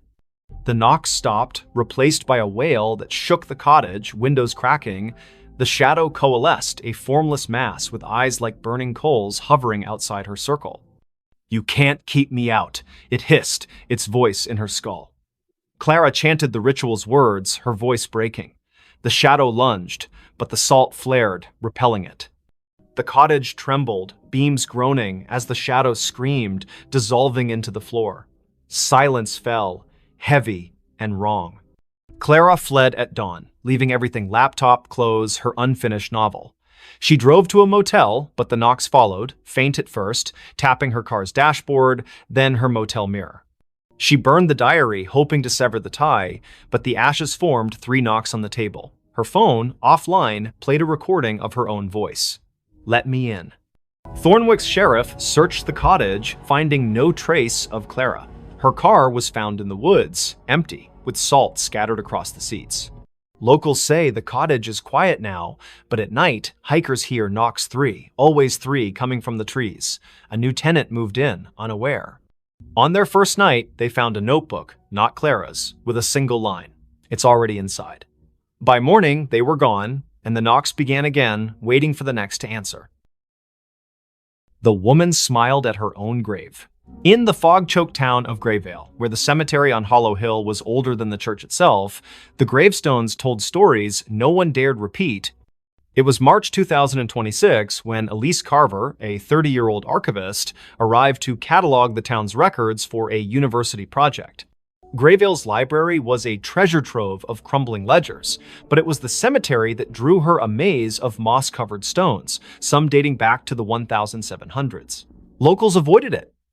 A: The knocks stopped, replaced by a wail that shook the cottage, windows cracking. The shadow coalesced, a formless mass with eyes like burning coals hovering outside her circle. "You can't keep me out," it hissed, its voice in her skull. Clara chanted the ritual's words, her voice breaking. The shadow lunged, but the salt flared, repelling it. The cottage trembled, beams groaning as the shadow screamed, dissolving into the floor. Silence fell, heavy and wrong. Clara fled at dawn, leaving everything: laptop, clothes, her unfinished novel. She drove to a motel, but the knocks followed, faint at first, tapping her car's dashboard, then her motel mirror. She burned the diary, hoping to sever the tie, but the ashes formed 3 knocks on the table. Her phone, offline, played a recording of her own voice. "Let me in." Thornwick's sheriff searched the cottage, finding no trace of Clara. Her car was found in the woods, empty, with salt scattered across the seats. Locals say the cottage is quiet now, but at night, hikers hear knocks 3, always 3, coming from the trees. A new tenant moved in, unaware. On their first night, they found a notebook, not Clara's, with a single line. "It's already inside." By morning, they were gone, and the knocks began again, waiting for the next to answer. The woman smiled at her own grave. In the fog-choked town of Grayvale, where the cemetery on Hollow Hill was older than the church itself, the gravestones told stories no one dared repeat. It was March 2026 when Elise Carver, a 30-year-old archivist, arrived to catalog the town's records for a university project. Grayvale's library was a treasure trove of crumbling ledgers, but it was the cemetery that drew her a maze of moss-covered stones, some dating back to the 1700s. Locals avoided it,